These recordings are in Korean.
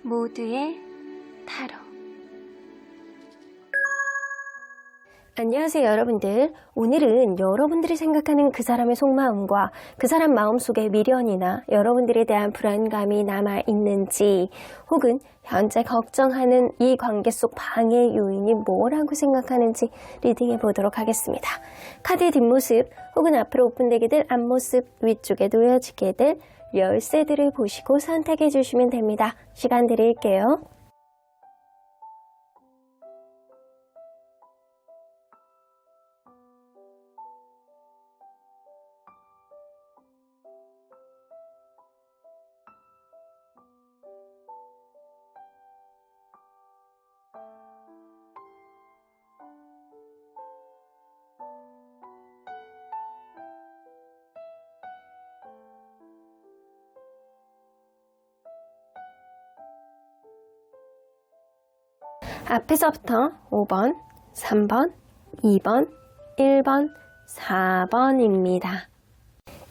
모두의 타로. 안녕하세요 여러분들. 오늘은 여러분들이 생각하는 그 사람의 속마음과 그 사람 마음속에 미련이나 여러분들에 대한 불안감이 남아있는지, 혹은 현재 걱정하는 이 관계 속 방해 요인이 뭐라고 생각하는지 리딩해 보도록 하겠습니다. 카드의 뒷모습 혹은 앞으로 오픈되게 될 앞모습, 위쪽에 놓여지게 될 열쇠들을 보시고 선택해 주시면 됩니다. 시간 드릴게요. 앞에서부터 5번, 3번, 2번, 1번, 4번입니다.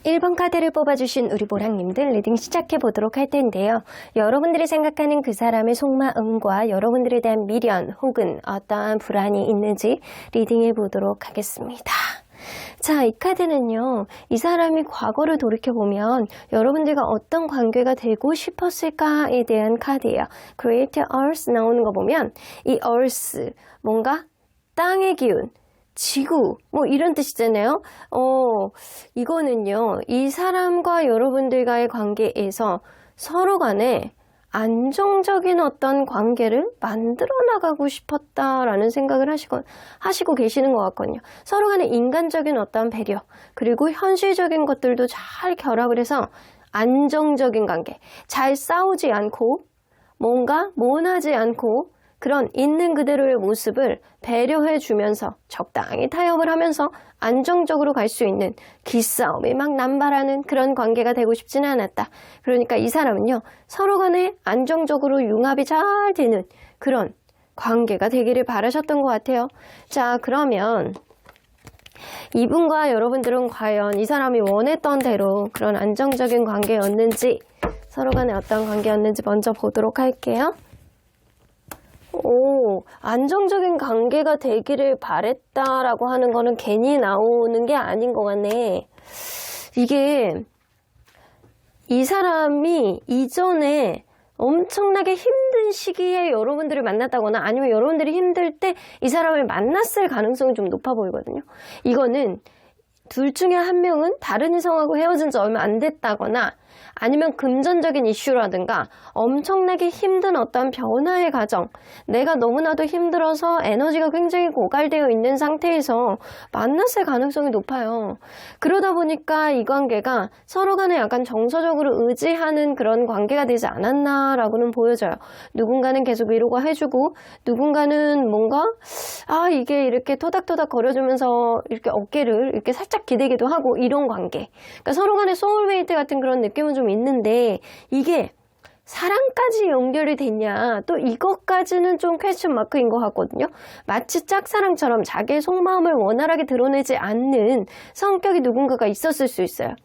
1번 카드를 뽑아주신 우리 보랑님들 리딩 시작해 보도록 할 텐데요. 여러분들이 생각하는 그 사람의 속마음과 여러분들에 대한 미련 혹은 어떠한 불안이 있는지 리딩해 보도록 하겠습니다. 자, 이 카드는요, 이 사람이 과거를 돌이켜보면 여러분들과 어떤 관계가 되고 싶었을까에 대한 카드예요. Create Earth 나오는 거 보면 이 Earth, 뭔가 땅의 기운, 지구, 뭐 이런 뜻이잖아요. 이거는요, 이 사람과 여러분들과의 관계에서 서로 간에 안정적인 어떤 관계를 만들어 나가고 싶었다라는 생각을 하시고 계시는 것 같거든요. 서로 간에 인간적인 어떤 배려, 그리고 현실적인 것들도 잘 결합을 해서 안정적인 관계, 잘 싸우지 않고 뭔가 모나지 않고 그런 있는 그대로의 모습을 배려해 주면서 적당히 타협을 하면서 안정적으로 갈 수 있는, 기싸움이 막 남발하는 그런 관계가 되고 싶지는 않았다. 그러니까 이 사람은요, 서로 간에 안정적으로 융합이 잘 되는 그런 관계가 되기를 바라셨던 것 같아요. 자, 그러면 이분과 여러분들은 과연 이 사람이 원했던 대로 그런 안정적인 관계였는지, 서로 간에 어떤 관계였는지 먼저 보도록 할게요. 안정적인 관계가 되기를 바랬다라고 하는 거는 괜히 나오는 게 아닌 것 같네. 이게 이 사람이 이전에 엄청나게 힘든 시기에 여러분들을 만났다거나 아니면 여러분들이 힘들 때 이 사람을 만났을 가능성이 좀 높아 보이거든요. 이거는 둘 중에 한 명은 다른 이성하고 헤어진 지 얼마 안 됐다거나 아니면 금전적인 이슈라든가 엄청나게 힘든 어떤 변화의 과정, 내가 너무나도 힘들어서 에너지가 굉장히 고갈되어 있는 상태에서 만났을 가능성이 높아요. 그러다 보니까 이 관계가 서로 간에 약간 정서적으로 의지하는 그런 관계가 되지 않았나라고는 보여져요. 누군가는 계속 위로가 해주고 누군가는 뭔가 이게 이렇게 토닥토닥 거려주면서 이렇게 어깨를 이렇게 살짝 기대기도 하고 이런 관계. 그러니까 서로 간에 소울메이트 같은 그런 느낌은 좀 있는데 이게 사랑까지 연결이 됐냐, 또 이것까지는 좀 퀘스천 마크인 것 같거든요. 마치 짝사랑처럼 자기의 속마음을 원활하게 드러내지 않는 성격이 누군가가 있었을 수 있어요.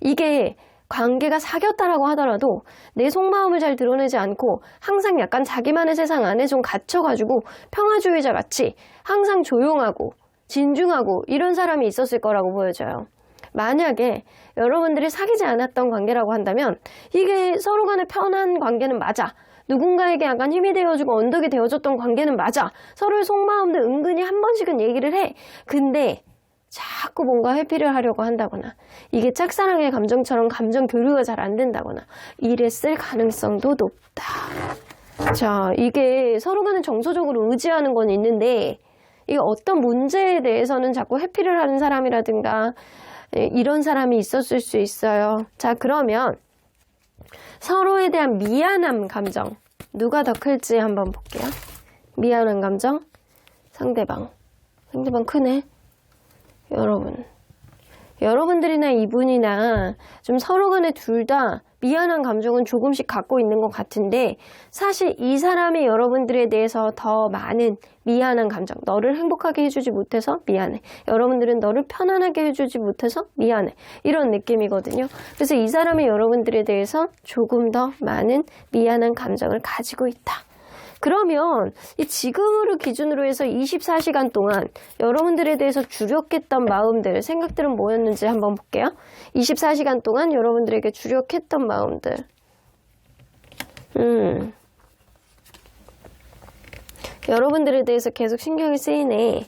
이게 관계가 사귀었다라고 하더라도 내 속마음을 잘 드러내지 않고 항상 약간 자기만의 세상 안에 좀 갇혀가지고 평화주의자 같이 항상 조용하고 진중하고 이런 사람이 있었을 거라고 보여져요. 만약에 여러분들이 사귀지 않았던 관계라고 한다면 이게 서로 간에 편한 관계는 맞아. 누군가에게 약간 힘이 되어주고 언덕이 되어줬던 관계는 맞아. 서로의 속마음도 은근히 한 번씩은 얘기를 해. 근데 자꾸 뭔가 회피를 하려고 한다거나 이게 짝사랑의 감정처럼 감정 교류가 잘 안 된다거나 이랬을 가능성도 높다. 자, 이게 서로 간에 정서적으로 의지하는 건 있는데 이게 어떤 문제에 대해서는 자꾸 회피를 하는 사람이라든가 이런 사람이 있었을 수 있어요. 자, 그러면 서로에 대한 미안함 감정 누가 더 클지 한번 볼게요. 미안한 감정 상대방 크네. 여러분들이나 이분이나 좀 서로 간에 둘 다 미안한 감정은 조금씩 갖고 있는 것 같은데 사실 이 사람이 여러분들에 대해서 더 많은 미안한 감정, 너를 행복하게 해주지 못해서 미안해. 여러분들은 너를 편안하게 해주지 못해서 미안해. 이런 느낌이거든요. 그래서 이 사람이 여러분들에 대해서 조금 더 많은 미안한 감정을 가지고 있다. 그러면 이 지금으로 기준으로 해서 24시간 동안 여러분들에 대해서 주력했던 마음들, 생각들은 뭐였는지 한번 볼게요. 24시간 동안 여러분들에게 주력했던 마음들. 여러분들에 대해서 계속 신경이 쓰이네.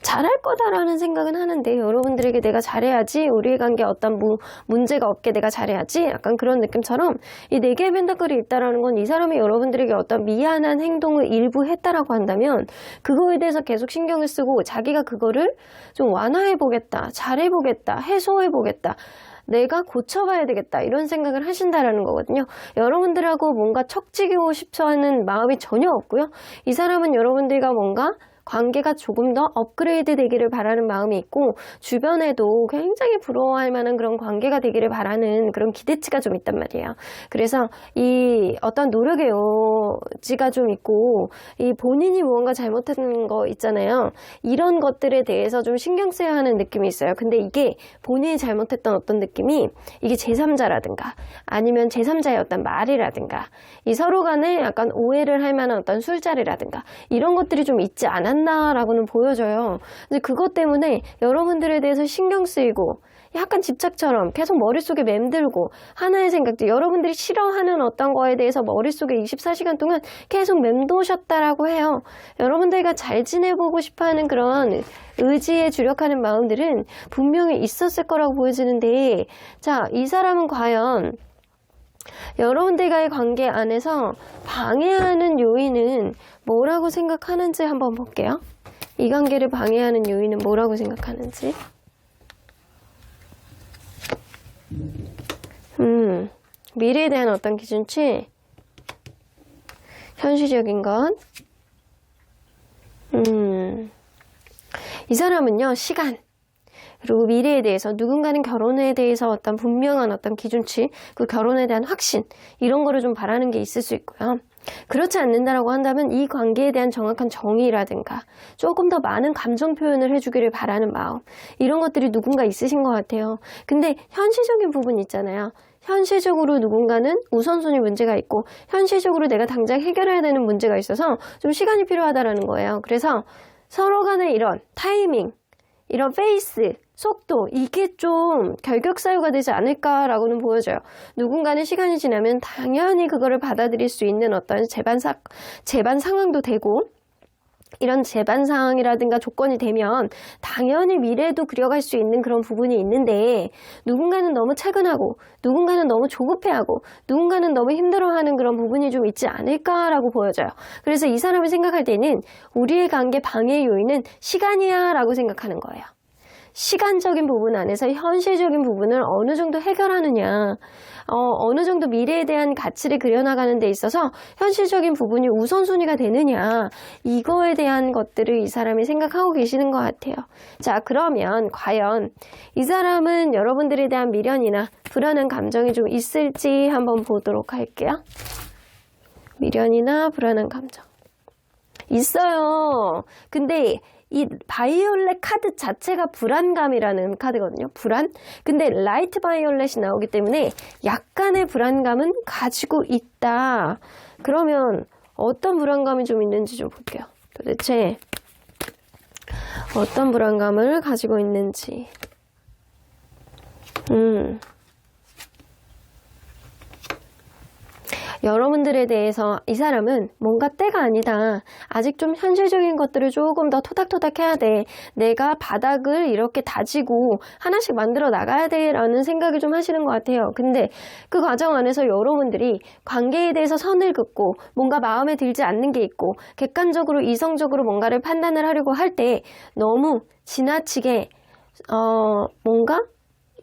잘할 거다라는 생각은 하는데 여러분들에게 내가 잘해야지, 우리의 관계에 어떤 문제가 없게 내가 잘해야지, 약간 그런 느낌처럼 이 4개의 펜타클이 있다라는 건 이 사람이 여러분들에게 어떤 미안한 행동을 일부 했다라고 한다면 그거에 대해서 계속 신경을 쓰고 자기가 그거를 좀 완화해 보겠다, 잘해 보겠다, 해소해 보겠다, 내가 고쳐봐야 되겠다, 이런 생각을 하신다라는 거거든요. 여러분들하고 뭔가 척지기고 싶어 하는 마음이 전혀 없고요. 이 사람은 여러분들과 뭔가 관계가 조금 더 업그레이드 되기를 바라는 마음이 있고, 주변에도 굉장히 부러워할 만한 그런 관계가 되기를 바라는 그런 기대치가 좀 있단 말이에요. 그래서 이 어떤 노력의 여지가 좀 있고, 이 본인이 무언가 잘못한 거 있잖아요. 이런 것들에 대해서 좀 신경 써야 하는 느낌이 있어요. 근데 이게 본인이 잘못했던 어떤 느낌이 이게 제3자라든가 아니면 제3자의 어떤 말이라든가 이 서로 간에 약간 오해를 할 만한 어떤 술자리라든가 이런 것들이 좀 있지 않았나라고는 보여져요. 근데 그것 때문에 여러분들에 대해서 신경 쓰이고 약간 집착처럼 계속 머릿속에 맴들고 하나의 생각들, 여러분들이 싫어하는 어떤 거에 대해서 머릿속에 24시간 동안 계속 맴도셨다라고 해요. 여러분들과 잘 지내보고 싶어하는 그런 의지에 주력하는 마음들은 분명히 있었을 거라고 보여지는데, 자, 이 사람은 과연 여러분들과의 관계 안에서 방해하는 요인은 뭐라고 생각하는지 한번 볼게요. 이 관계를 방해하는 요인은 뭐라고 생각하는지. 미래에 대한 어떤 기준치, 현실적인 것. 이 사람은요, 시간, 그리고 미래에 대해서, 누군가는 결혼에 대해서 어떤 분명한 어떤 기준치, 그 결혼에 대한 확신, 이런 거를 좀 바라는 게 있을 수 있고요. 그렇지 않는다라고 한다면 이 관계에 대한 정확한 정의라든가 조금 더 많은 감정 표현을 해주기를 바라는 마음, 이런 것들이 누군가 있으신 것 같아요. 근데 현실적인 부분이 있잖아요. 현실적으로 누군가는 우선순위 문제가 있고 현실적으로 내가 당장 해결해야 되는 문제가 있어서 좀 시간이 필요하다라는 거예요. 그래서 서로 간의 이런 타이밍, 이런 페이스, 속도, 이게 좀 결격사유가 되지 않을까라고는 보여져요. 누군가는 시간이 지나면 당연히 그거를 받아들일 수 있는 어떤 재반 상황도 되고, 이런 재반 상황이라든가 조건이 되면 당연히 미래에도 그려갈 수 있는 그런 부분이 있는데, 누군가는 너무 차근하고 누군가는 너무 조급해하고 누군가는 너무 힘들어하는 그런 부분이 좀 있지 않을까라고 보여져요. 그래서 이 사람이 생각할 때는 우리의 관계 방해 요인은 시간이야 라고 생각하는 거예요. 시간적인 부분 안에서 현실적인 부분을 어느 정도 해결하느냐, 어느 정도 미래에 대한 가치를 그려나가는 데 있어서 현실적인 부분이 우선순위가 되느냐, 이거에 대한 것들을 이 사람이 생각하고 계시는 것 같아요. 자, 그러면 과연 이 사람은 여러분들에 대한 미련이나 불안한 감정이 좀 있을지 한번 보도록 할게요. 미련이나 불안한 감정 있어요. 근데 이 바이올렛 카드 자체가 불안감이라는 카드거든요. 불안? 근데 라이트 바이올렛이 나오기 때문에 약간의 불안감은 가지고 있다. 그러면 어떤 불안감이 좀 있는지 좀 볼게요. 도대체 어떤 불안감을 가지고 있는지. 여러분들에 대해서 이 사람은 뭔가 때가 아니다, 아직 좀 현실적인 것들을 조금 더 토닥토닥 해야 돼, 내가 바닥을 이렇게 다지고 하나씩 만들어 나가야 돼 라는 생각을 좀 하시는 것 같아요. 근데 그 과정 안에서 여러분들이 관계에 대해서 선을 긋고 뭔가 마음에 들지 않는 게 있고 객관적으로 이성적으로 뭔가를 판단을 하려고 할 때 너무 지나치게 뭔가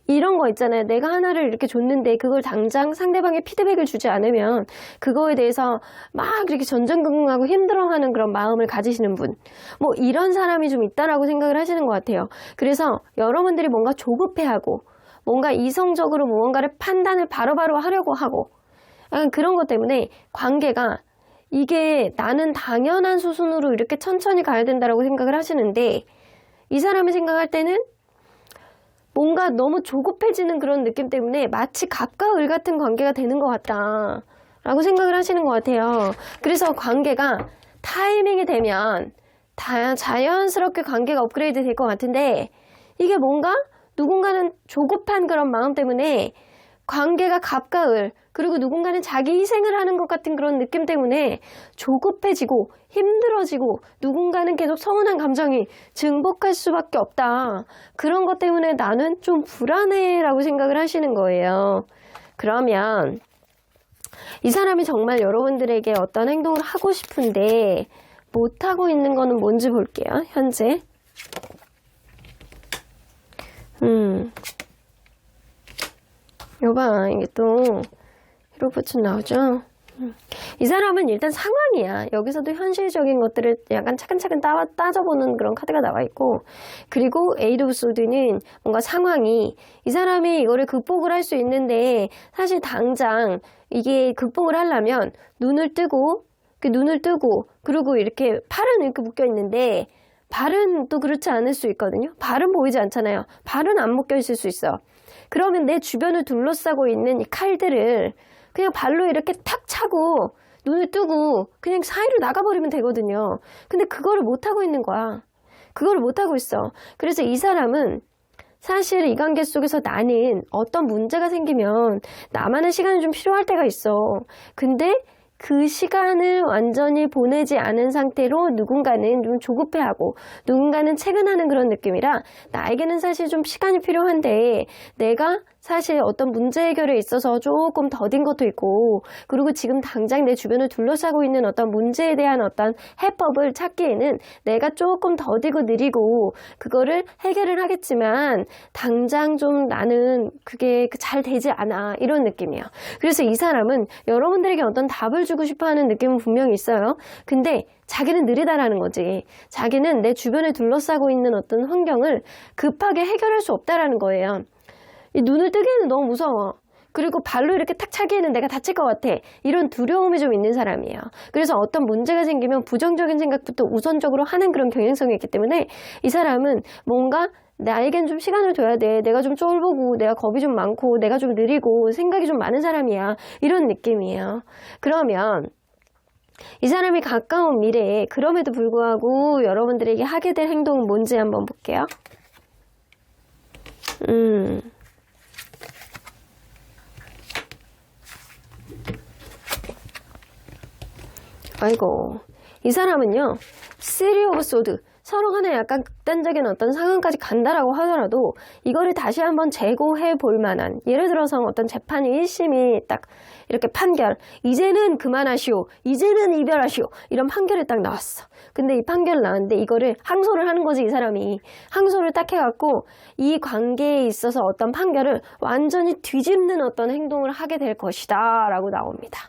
이런 거 있잖아요. 내가 하나를 이렇게 줬는데 그걸 당장 상대방의 피드백을 주지 않으면 그거에 대해서 막 이렇게 전전긍긍하고 힘들어하는 그런 마음을 가지시는 분, 뭐 이런 사람이 좀 있다라고 생각을 하시는 것 같아요. 그래서 여러분들이 뭔가 조급해하고 뭔가 이성적으로 무언가를 판단을 바로바로 하려고 하고 약간 그런 것 때문에 관계가 이게 나는 당연한 수순으로 이렇게 천천히 가야 된다라고 생각을 하시는데 이 사람이 생각할 때는 뭔가 너무 조급해지는 그런 느낌 때문에 마치 갑과 을 같은 관계가 되는 것 같다라고 생각을 하시는 것 같아요. 그래서 관계가 타이밍이 되면 자연스럽게 관계가 업그레이드 될 것 같은데 이게 뭔가 누군가는 조급한 그런 마음 때문에 관계가 갑과 을 그리고 누군가는 자기 희생을 하는 것 같은 그런 느낌 때문에 조급해지고 힘들어지고 누군가는 계속 서운한 감정이 증폭할 수밖에 없다. 그런 것 때문에 나는 좀 불안해 라고 생각을 하시는 거예요. 그러면 이 사람이 정말 여러분들에게 어떤 행동을 하고 싶은데 못하고 있는 거는 뭔지 볼게요. 현재 여봐 이게 또 히로포춘 나오죠. 이 사람은 일단 상황이야. 여기서도 현실적인 것들을 약간 차근차근 따져보는 그런 카드가 나와 있고 그리고 에이드 오브 소드는 뭔가 상황이 이 사람이 이거를 극복을 할 수 있는데 사실 당장 이게 극복을 하려면 눈을 뜨고 그리고 이렇게 팔은 이렇게 묶여 있는데 발은 또 그렇지 않을 수 있거든요. 발은 보이지 않잖아요. 발은 안 묶여 있을 수 있어. 그러면 내 주변을 둘러싸고 있는 이 칼들을 그냥 발로 이렇게 탁 차고 눈을 뜨고 그냥 사이로 나가버리면 되거든요. 근데 그거를 못하고 있는 거야. 그거를 못하고 있어. 그래서 이 사람은 사실 이 관계 속에서 나는 어떤 문제가 생기면 나만의 시간이 좀 필요할 때가 있어. 근데 그 시간을 완전히 보내지 않은 상태로 누군가는 좀 조급해하고 누군가는 퇴근하는 그런 느낌이라 나에게는 사실 좀 시간이 필요한데 내가 사실 어떤 문제 해결에 있어서 조금 더딘 것도 있고 그리고 지금 당장 내 주변을 둘러싸고 있는 어떤 문제에 대한 어떤 해법을 찾기에는 내가 조금 더디고 느리고 그거를 해결을 하겠지만 당장 좀 나는 그게 잘 되지 않아 이런 느낌이에요. 그래서 이 사람은 여러분들에게 어떤 답을 주고 싶어하는 느낌은 분명히 있어요. 근데 자기는 느리다라는 거지. 자기는 내 주변에 둘러싸고 있는 어떤 환경을 급하게 해결할 수 없다라는 거예요. 이 눈을 뜨기에는 너무 무서워. 그리고 발로 이렇게 탁 차기에는 내가 다칠 것 같아. 이런 두려움이 좀 있는 사람이에요. 그래서 어떤 문제가 생기면 부정적인 생각부터 우선적으로 하는 그런 경향성이 있기 때문에 이 사람은 뭔가 나에겐 좀 시간을 둬야 돼. 내가 좀 쫄보고 내가 겁이 좀 많고 내가 좀 느리고 생각이 좀 많은 사람이야. 이런 느낌이에요. 그러면 이 사람이 가까운 미래에 그럼에도 불구하고 여러분들에게 하게 될 행동은 뭔지 한번 볼게요. 아이고 이 사람은요 3 오브 소드 서로 간에 약간 극단적인 어떤 상황까지 간다라고 하더라도 이거를 다시 한번 재고해 볼 만한 예를 들어서 어떤 재판이 1심이 딱 이렇게 판결 이제는 그만하시오 이제는 이별하시오 이런 판결이 딱 나왔어. 근데 이 판결을 나왔는데 이거를 항소를 하는 거지. 이 사람이 항소를 딱 해갖고 이 관계에 있어서 어떤 판결을 완전히 뒤집는 어떤 행동을 하게 될 것이다 라고 나옵니다.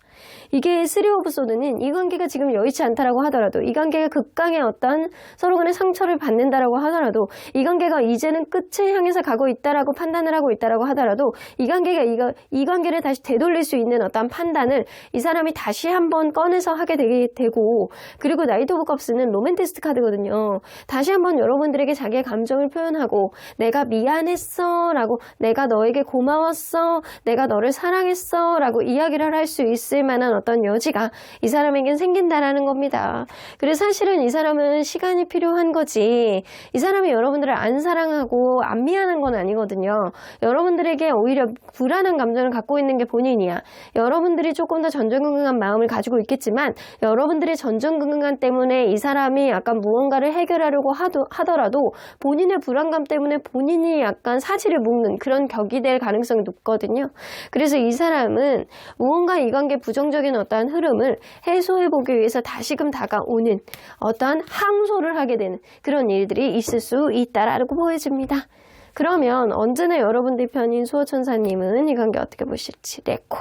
이게 3 오브 소드는 이 관계가 지금 여의치 않다라고 하더라도 이 관계가 극강의 어떤 서로 간의 상처를 받는다라고 하더라도 이 관계가 이제는 끝을 향해서 가고 있다라고 판단을 하고 있다라고 하더라도 이 관계를 다시 되돌릴 수 있는 어떤 판단을 이 사람이 다시 한번 꺼내서 하게 되고 그리고 나이트 오브 컵스는 로맨티스트 카드거든요. 다시 한번 여러분들에게 자기의 감정을 표현하고 내가 미안했어 라고 내가 너에게 고마웠어 내가 너를 사랑했어 라고 이야기를 할 수 있을 만한 어떤 여지가 이 사람에겐 생긴다라는 겁니다. 그래서 사실은 이 사람은 시간이 필요한 거지 이 사람이 여러분들을 안 사랑하고 안 미안한 건 아니거든요. 여러분들에게 오히려 불안한 감정을 갖고 있는 게 본인이야. 여러분들이 조금 더 전전긍긍한 마음을 가지고 있겠지만 여러분들의 전전긍긍함 때문에 이 사람이 약간 무언가를 해결하려고 하더라도 본인의 불안감 때문에 본인이 약간 사지를 묶는 그런 격이 될 가능성이 높거든요. 그래서 이 사람은 무언가 이 관계 부정적인 어떠한 흐름을 해소해보기 위해서 다시금 다가오는 어떠한 항소를 하게 되는 그런 일들이 있을 수 있다라고 보여집니다. 그러면 언제나 여러분들 편인 수호천사님은 이 관계 어떻게 보실지 레코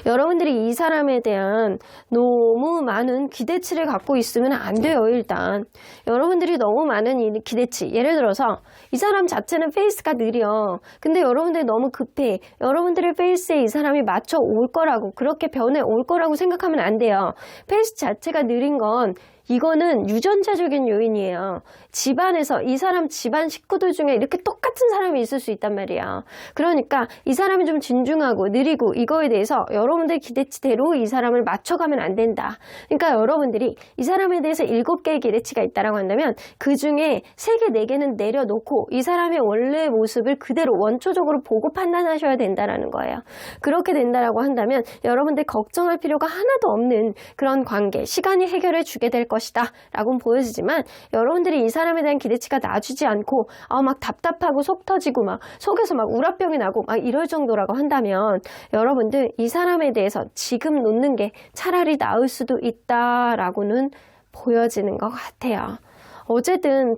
여러분들이 이 사람에 대한 너무 많은 기대치를 갖고 있으면 안 돼요. 일단 여러분들이 너무 많은 이 기대치, 예를 들어서 이 사람 자체는 페이스가 느려. 근데 여러분들이 너무 급해. 여러분들의 페이스에 이 사람이 맞춰 올 거라고, 그렇게 변해 올 거라고 생각하면 안 돼요. 페이스 자체가 느린 건 이거는 유전자적인 요인이에요. 집안에서 이 사람 집안 식구들 중에 이렇게 똑같은 사람이 있을 수 있단 말이야. 그러니까 이 사람이 좀 진중하고 느리고, 이거에 대해서 여러분들 기대치대로 이 사람을 맞춰가면 안 된다. 그러니까 여러분들이 이 사람에 대해서 7개의 기대치가 있다라고 한다면 그 중에 3개, 4개는 내려놓고 이 사람의 원래 모습을 그대로 원초적으로 보고 판단하셔야 된다라는 거예요. 그렇게 된다라고 한다면 여러분들 걱정할 필요가 하나도 없는 그런 관계, 시간이 해결해 주게 될 것이다 라고는 보여지지만, 여러분들이 이 사람에 대한 기대치가 낮추지 않고 막 답답하고 속 터지고 막 속에서 막 우라병이 나고 막 이럴 정도라고 한다면 여러분들 이 사람에 대해서 지금 놓는 게 차라리 나을 수도 있다라고는 보여지는 것 같아요. 어쨌든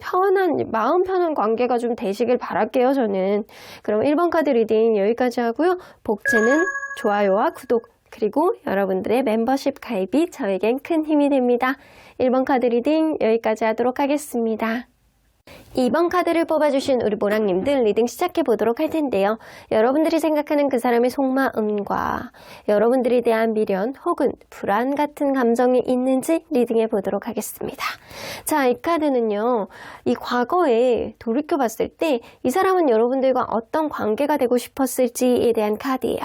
마음 편한 관계가 좀 되시길 바랄게요, 저는. 그럼 1번 카드 리딩 여기까지 하고요. 복제는 좋아요와 구독, 그리고 여러분들의 멤버십 가입이 저에겐 큰 힘이 됩니다. 1번 카드 리딩 여기까지 하도록 하겠습니다. 2번 카드를 뽑아주신 우리 모랑님들 리딩 시작해 보도록 할 텐데요. 여러분들이 생각하는 그 사람의 속마음과 여러분들에 대한 미련 혹은 불안 같은 감정이 있는지 리딩해 보도록 하겠습니다. 자, 이 카드는요, 이 과거에 돌이켜 봤을 때 이 사람은 여러분들과 어떤 관계가 되고 싶었을지에 대한 카드예요.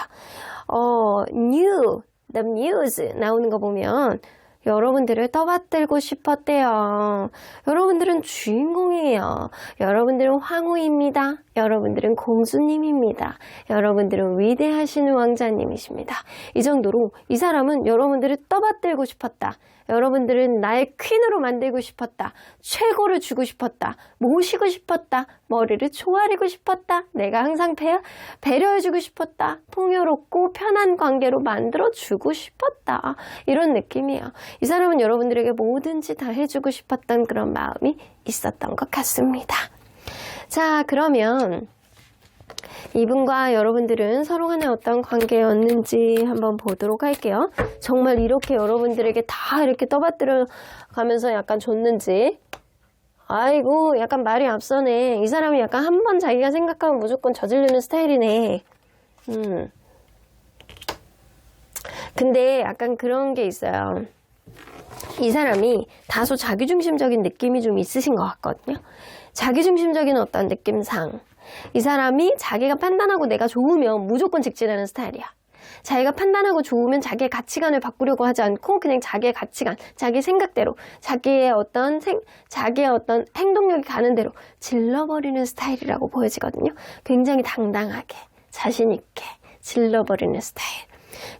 the muse 나오는 거 보면 여러분들을 떠받들고 싶었대요. 여러분들은 주인공이에요. 여러분들은 황후입니다. 여러분들은 공주님입니다. 여러분들은 위대하신 왕자님이십니다. 이 정도로 이 사람은 여러분들을 떠받들고 싶었다. 여러분들은 나의 퀸으로 만들고 싶었다. 최고를 주고 싶었다. 모시고 싶었다. 머리를 조아리고 싶었다. 내가 항상 배려해주고 싶었다. 풍요롭고 편한 관계로 만들어주고 싶었다. 이런 느낌이에요. 이 사람은 여러분들에게 뭐든지 다 해주고 싶었던 그런 마음이 있었던 것 같습니다. 자, 그러면 이분과 여러분들은 서로 간에 어떤 관계였는지 한번 보도록 할게요. 정말 이렇게 여러분들에게 다 이렇게 떠받들어 가면서 약간 줬는지. 아이고, 약간 말이 앞서네. 이 사람이 약간 한 번 자기가 생각하면 무조건 저지르는 스타일이네. 근데 약간 그런 게 있어요. 이 사람이 다소 자기중심적인 느낌이 좀 있으신 것 같거든요. 자기중심적인 어떤 느낌상 이 사람이 자기가 판단하고 내가 좋으면 무조건 직진하는 스타일이야. 자기가 판단하고 좋으면 자기의 가치관을 바꾸려고 하지 않고 그냥 자기의 가치관, 자기 생각대로, 자기의 어떤 행동력이 가는 대로 질러버리는 스타일이라고 보여지거든요. 굉장히 당당하게, 자신있게 질러버리는 스타일.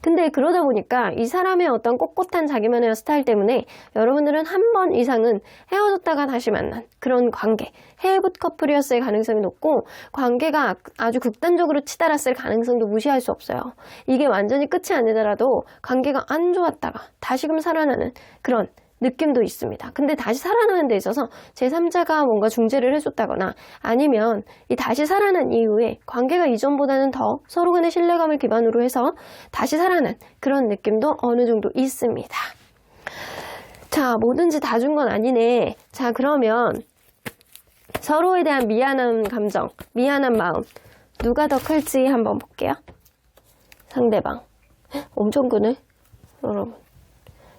근데 그러다 보니까 이 사람의 어떤 꼿꼿한 자기만의 스타일 때문에 여러분들은 한 번 이상은 헤어졌다가 다시 만난 그런 관계, 해외붓 커플이었을 가능성이 높고, 관계가 아주 극단적으로 치달았을 가능성도 무시할 수 없어요. 이게 완전히 끝이 아니더라도 관계가 안 좋았다가 다시금 살아나는 그런 느낌도 있습니다. 근데 다시 살아나는 데 있어서 제3자가 뭔가 중재를 해줬다거나 아니면 이 다시 살아난 이후에 관계가 이전보다는 더 서로 간의 신뢰감을 기반으로 해서 다시 살아난 그런 느낌도 어느 정도 있습니다. 자, 뭐든지 다 준 건 아니네. 자, 그러면 서로에 대한 미안한 감정, 미안한 마음 누가 더 클지 한번 볼게요. 상대방. 엄청 크네, 여러분.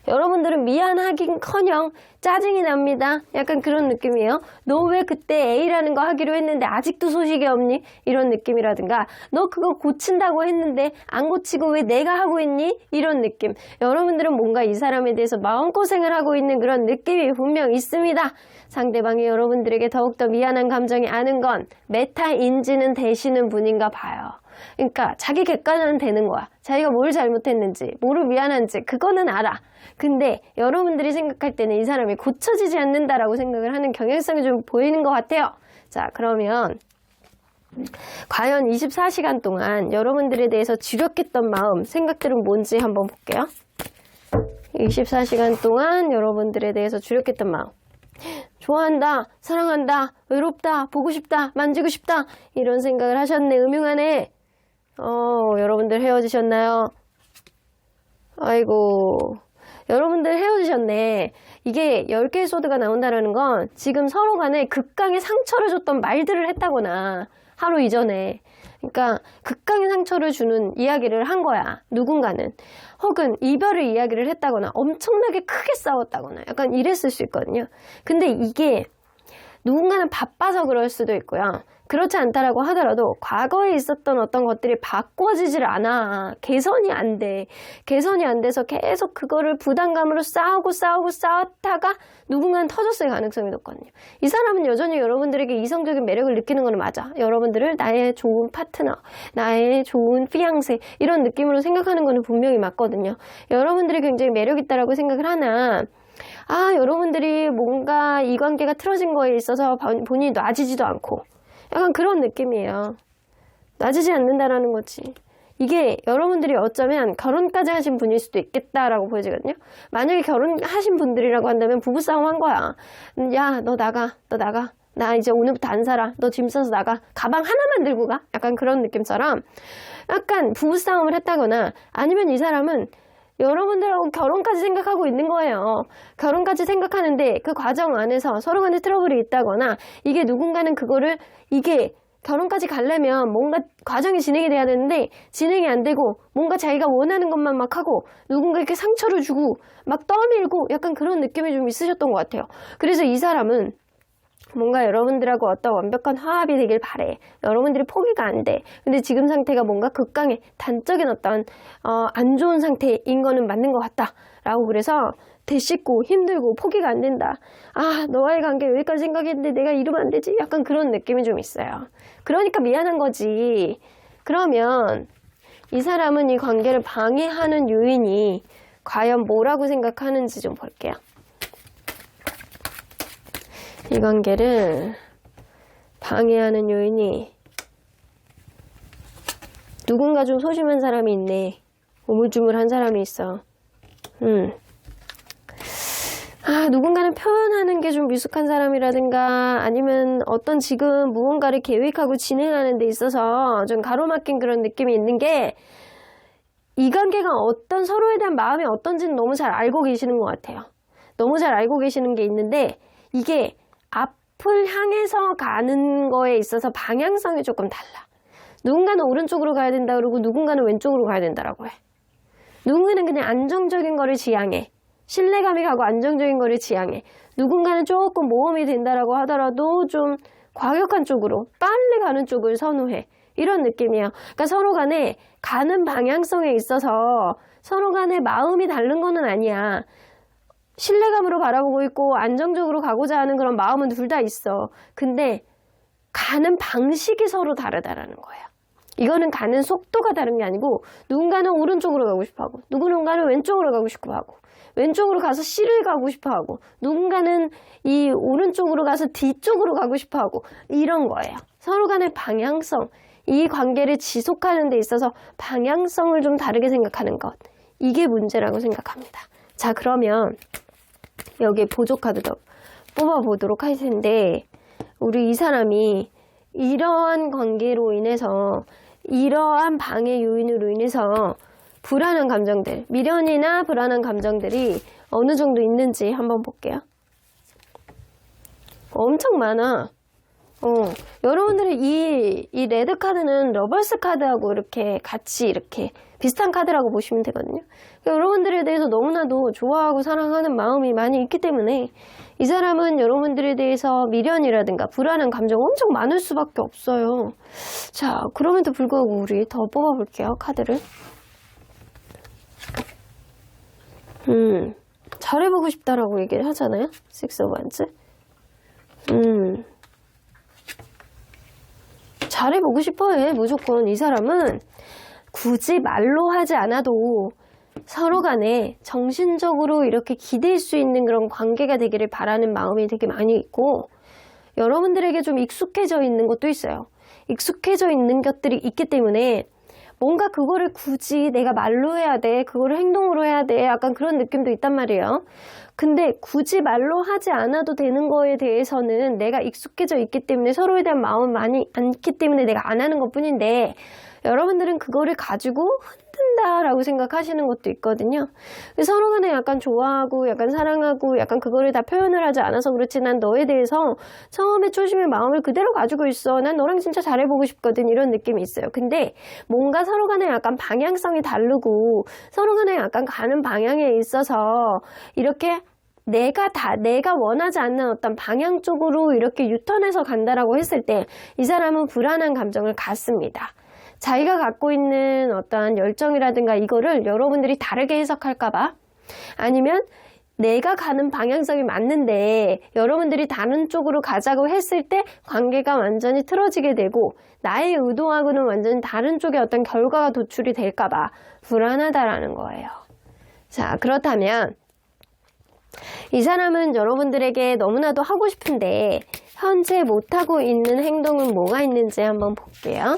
여러분들은 미안하긴커녕 짜증이 납니다. 약간 그런 느낌이에요. 너 왜 그때 A라는 거 하기로 했는데 아직도 소식이 없니? 이런 느낌이라든가, 너 그거 고친다고 했는데 안 고치고 왜 내가 하고 있니? 이런 느낌. 여러분들은 뭔가 이 사람에 대해서 마음고생을 하고 있는 그런 느낌이 분명 있습니다. 상대방이 여러분들에게 더욱더 미안한 감정이 아는 건 메타인지는 되시는 분인가 봐요. 그러니까 자기 객관화는 되는 거야. 자기가 뭘 잘못했는지, 뭐를 미안한지 그거는 알아. 근데 여러분들이 생각할 때는 이 사람이 고쳐지지 않는다라고 생각을 하는 경향성이 좀 보이는 것 같아요. 자, 그러면 과연 24시간 동안 여러분들에 대해서 주력했던 마음, 생각들은 뭔지 한번 볼게요. 24시간 동안 여러분들에 대해서 주력했던 마음. 좋아한다, 사랑한다, 외롭다, 보고 싶다, 만지고 싶다, 이런 생각을 하셨네. 음흉하네. 여러분들 헤어지셨나요? 아이고, 여러분들 헤어지셨네. 이게 10개의 소드가 나온다는 건 지금 서로 간에 극강의 상처를 줬던 말들을 했다거나 하루 이전에. 그러니까 극강의 상처를 주는 이야기를 한 거야. 누군가는. 혹은 이별의 이야기를 했다거나 엄청나게 크게 싸웠다거나 약간 이랬을 수 있거든요. 근데 이게 누군가는 바빠서 그럴 수도 있고요. 그렇지 않다라고 하더라도 과거에 있었던 어떤 것들이 바꿔지질 않아. 개선이 안 돼. 개선이 안 돼서 계속 그거를 부담감으로 싸웠다가 누군가는 터졌을 가능성이 높거든요. 이 사람은 여전히 여러분들에게 이성적인 매력을 느끼는 건 맞아. 여러분들을 나의 좋은 파트너, 나의 좋은 피앙세 이런 느낌으로 생각하는 거는 분명히 맞거든요. 여러분들이 굉장히 매력 있다라고 생각을 하나 여러분들이 뭔가 이 관계가 틀어진 거에 있어서 본인이 놔지지도 않고 약간 그런 느낌이에요. 놔지지 않는다라는 거지. 이게 여러분들이 어쩌면 결혼까지 하신 분일 수도 있겠다라고 보여지거든요. 만약에 결혼하신 분들이라고 한다면 부부싸움 한 거야. 야, 너 나가. 나 이제 오늘부터 안 살아. 너 짐 싸서 나가. 가방 하나만 들고 가. 약간 그런 느낌처럼 약간 부부싸움을 했다거나 아니면 이 사람은 여러분들하고 결혼까지 생각하고 있는 거예요. 결혼까지 생각하는데 그 과정 안에서 서로 간에 트러블이 있다거나 이게 누군가는 이게 결혼까지 가려면 뭔가 과정이 진행이 돼야 되는데 진행이 안 되고 뭔가 자기가 원하는 것만 막 하고 누군가에게 상처를 주고 막 떠밀고 약간 그런 느낌이 좀 있으셨던 것 같아요. 그래서 이 사람은 뭔가 여러분들하고 어떤 완벽한 화합이 되길 바래. 여러분들이 포기가 안 돼. 근데 지금 상태가 뭔가 극강의 단적인 어떤 안 좋은 상태인 거는 맞는 것 같다. 라고 그래서 대씹고 힘들고 포기가 안 된다. 너와의 관계 여기까지 생각했는데 내가 이러면 안 되지? 약간 그런 느낌이 좀 있어요. 그러니까 미안한 거지. 그러면 이 사람은 이 관계를 방해하는 요인이 과연 뭐라고 생각하는지 좀 볼게요. 이 관계를 방해하는 요인이 누군가 좀 소심한 사람이 있네. 우물쭈물한 사람이 있어. 누군가는 표현하는 게 좀 미숙한 사람이라든가 아니면 어떤 지금 무언가를 계획하고 진행하는 데 있어서 좀 가로막힌 그런 느낌이 있는 게 이 관계가 어떤 서로에 대한 마음이 어떤지는 너무 잘 알고 계시는 것 같아요. 너무 잘 알고 계시는 게 있는데 이게 앞을 향해서 가는 거에 있어서 방향성이 조금 달라. 누군가는 오른쪽으로 가야 된다 그러고 누군가는 왼쪽으로 가야 된다라고 해. 누군가는 그냥 안정적인 거를 지향해. 신뢰감이 가고 안정적인 거를 지향해. 누군가는 조금 모험이 된다라고 하더라도 좀 과격한 쪽으로 빨리 가는 쪽을 선호해. 이런 느낌이에요. 그러니까 서로 간에 가는 방향성에 있어서 서로 간에 마음이 다른 거는 아니야. 신뢰감으로 바라보고 있고 안정적으로 가고자 하는 그런 마음은 둘 다 있어. 근데 가는 방식이 서로 다르다라는 거예요. 이거는 가는 속도가 다른 게 아니고 누군가는 오른쪽으로 가고 싶어 하고 누군가는 왼쪽으로 가고 싶어 하고 왼쪽으로 가서 C를 가고 싶어 하고 누군가는 이 오른쪽으로 가서 D쪽으로 가고 싶어 하고 이런 거예요. 서로 간의 방향성, 이 관계를 지속하는 데 있어서 방향성을 좀 다르게 생각하는 것. 이게 문제라고 생각합니다. 자, 그러면 여기에 보조 카드도 뽑아보도록 할 텐데 우리 이 사람이 이러한 관계로 인해서 이러한 방해 요인으로 인해서 불안한 감정들, 미련이나 불안한 감정들이 어느 정도 있는지 한번 볼게요. 엄청 많아. 여러분들이 이 레드 카드는 러버스 카드하고 이렇게 같이 이렇게 비슷한 카드라고 보시면 되거든요. 여러분들에 대해서 너무나도 좋아하고 사랑하는 마음이 많이 있기 때문에 이 사람은 여러분들에 대해서 미련이라든가 불안한 감정 엄청 많을 수밖에 없어요. 자, 그럼에도 불구하고 우리 더 뽑아볼게요, 카드를. 잘해보고 싶다라고 얘기를 하잖아요. Six of Wands. 잘해보고 싶어 해. 무조건 이 사람은 굳이 말로 하지 않아도 서로 간에 정신적으로 이렇게 기댈 수 있는 그런 관계가 되기를 바라는 마음이 되게 많이 있고 여러분들에게 좀 익숙해져 있는 것도 있어요. 익숙해져 있는 것들이 있기 때문에 뭔가 그거를 굳이 내가 말로 해야 돼, 그거를 행동으로 해야 돼, 약간 그런 느낌도 있단 말이에요. 근데 굳이 말로 하지 않아도 되는 거에 대해서는 내가 익숙해져 있기 때문에 서로에 대한 마음은 많이 않기 때문에 내가 안 하는 것 뿐인데 여러분들은 그거를 가지고 풀린다라고 생각하시는 것도 있거든요. 서로 간에 약간 좋아하고 약간 사랑하고 약간 그거를 다 표현을 하지 않아서 그렇지 난 너에 대해서 처음에 초심의 마음을 그대로 가지고 있어. 난 너랑 진짜 잘해보고 싶거든. 이런 느낌이 있어요. 근데 뭔가 서로 간에 약간 방향성이 다르고 서로 간에 약간 가는 방향에 있어서 이렇게 내가 원하지 않는 어떤 방향 쪽으로 이렇게 유턴해서 간다라고 했을 때 이 사람은 불안한 감정을 갖습니다. 자기가 갖고 있는 어떠한 열정이라든가 이거를 여러분들이 다르게 해석할까봐 아니면 내가 가는 방향성이 맞는데 여러분들이 다른 쪽으로 가자고 했을 때 관계가 완전히 틀어지게 되고 나의 의도하고는 완전히 다른 쪽의 어떤 결과가 도출이 될까봐 불안하다라는 거예요. 자, 그렇다면 이 사람은 여러분들에게 너무나도 하고 싶은데 현재 못하고 있는 행동은 뭐가 있는지 한번 볼게요.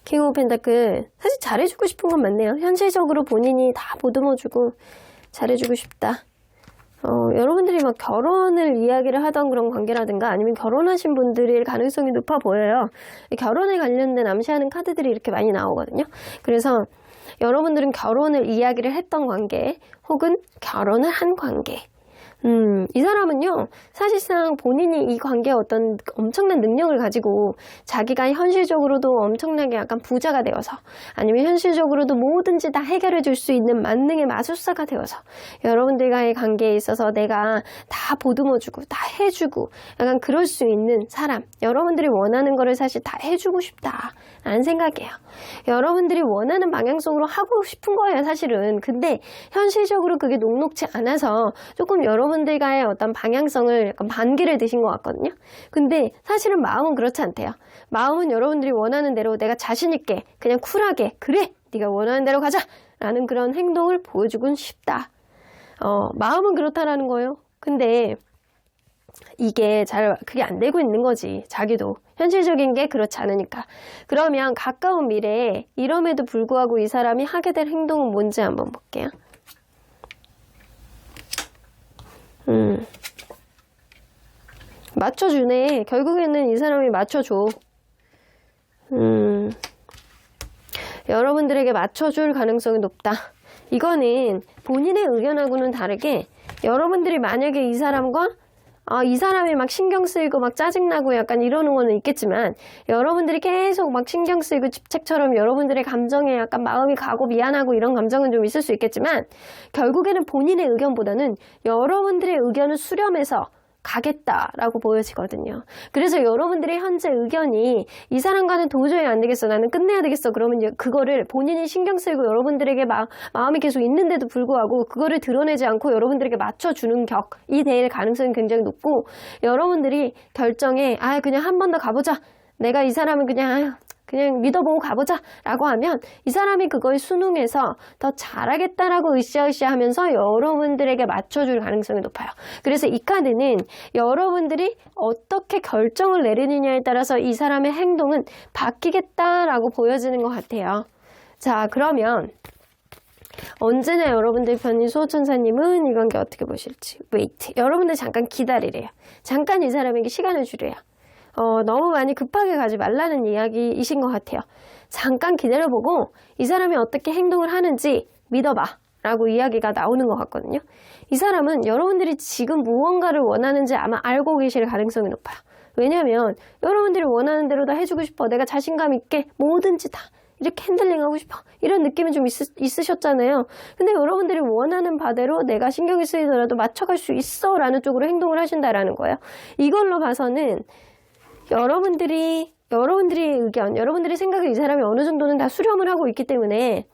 킹 오브 펜타클 사실 잘해주고 싶은 건 맞네요. 현실적으로 본인이 다 보듬어주고 잘해주고 싶다. 여러분들이 막 결혼을 이야기를 하던 그런 관계라든가 아니면 결혼하신 분들일 가능성이 높아 보여요. 결혼에 관련된 암시하는 카드들이 이렇게 많이 나오거든요. 그래서 여러분들은 결혼을 이야기를 했던 관계 혹은 결혼을 한 관계 이 사람은요 사실상 본인이 이 관계에 어떤 엄청난 능력을 가지고 자기가 현실적으로도 엄청나게 약간 부자가 되어서 아니면 현실적으로도 뭐든지 다 해결해 줄 수 있는 만능의 마술사가 되어서 여러분들과의 관계에 있어서 내가 다 보듬어 주고 다 해주고 약간 그럴 수 있는 사람 여러분들이 원하는 거를 사실 다 해주고 싶다 라는 생각이에요. 여러분들이 원하는 방향성으로 하고 싶은 거예요 사실은. 근데 현실적으로 그게 녹록지 않아서 조금 여러분들과의 어떤 방향성을 약간 반기를 드신 것 같거든요. 근데 사실은 마음은 그렇지 않대요. 마음은 여러분들이 원하는 대로 내가 자신 있게 그냥 쿨하게 그래 네가 원하는 대로 가자 라는 그런 행동을 보여주곤 싶다. 마음은 그렇다라는 거예요. 근데 이게 그게 안 되고 있는 거지. 자기도 현실적인 게 그렇지 않으니까. 그러면 가까운 미래에 이럼에도 불구하고 이 사람이 하게 될 행동은 뭔지 한번 볼게요. 맞춰주네. 결국에는 이 사람이 맞춰줘. 여러분들에게 맞춰줄 가능성이 높다. 이거는 본인의 의견하고는 다르게 여러분들이 만약에 이 사람과 이 사람이 막 신경 쓰이고 막 짜증나고 약간 이러는 거는 있겠지만 여러분들이 계속 막 신경 쓰이고 집착처럼 여러분들의 감정에 약간 마음이 가고 미안하고 이런 감정은 좀 있을 수 있겠지만 결국에는 본인의 의견보다는 여러분들의 의견을 수렴해서 가겠다라고 보여지거든요. 그래서 여러분들의 현재 의견이 이 사람과는 도저히 안 되겠어. 나는 끝내야 되겠어. 그러면 그거를 본인이 신경 쓰이고 여러분들에게 마음이 계속 있는데도 불구하고 그거를 드러내지 않고 여러분들에게 맞춰주는 격이 될 가능성이 굉장히 높고 여러분들이 결정에 그냥 한 번 더 가보자. 내가 이 사람은 그냥 믿어보고 가보자 라고 하면 이 사람이 그거에 순응해서 더 잘하겠다라고 으쌰으쌰 하면서 여러분들에게 맞춰줄 가능성이 높아요. 그래서 이 카드는 여러분들이 어떻게 결정을 내리느냐에 따라서 이 사람의 행동은 바뀌겠다라고 보여지는 것 같아요. 자, 그러면 언제나 여러분들 편인 수호천사님은 이 관계 어떻게 보실지 wait. 여러분들 잠깐 기다리래요. 잠깐 이 사람에게 시간을 주래요. 너무 많이 급하게 가지 말라는 이야기이신 것 같아요. 잠깐 기다려보고 이 사람이 어떻게 행동을 하는지 믿어봐 라고 이야기가 나오는 것 같거든요. 이 사람은 여러분들이 지금 무언가를 원하는지 아마 알고 계실 가능성이 높아요. 왜냐하면 여러분들이 원하는 대로 다 해주고 싶어. 내가 자신감 있게 뭐든지 다 이렇게 핸들링하고 싶어. 이런 느낌이 좀 있으셨잖아요. 근데 여러분들이 원하는 바대로 내가 신경이 쓰이더라도 맞춰갈 수 있어 라는 쪽으로 행동을 하신다라는 거예요. 이걸로 봐서는 여러분들의 의견, 여러분들의 생각을 이 사람이 어느 정도는 다 수렴을 하고 있기 때문에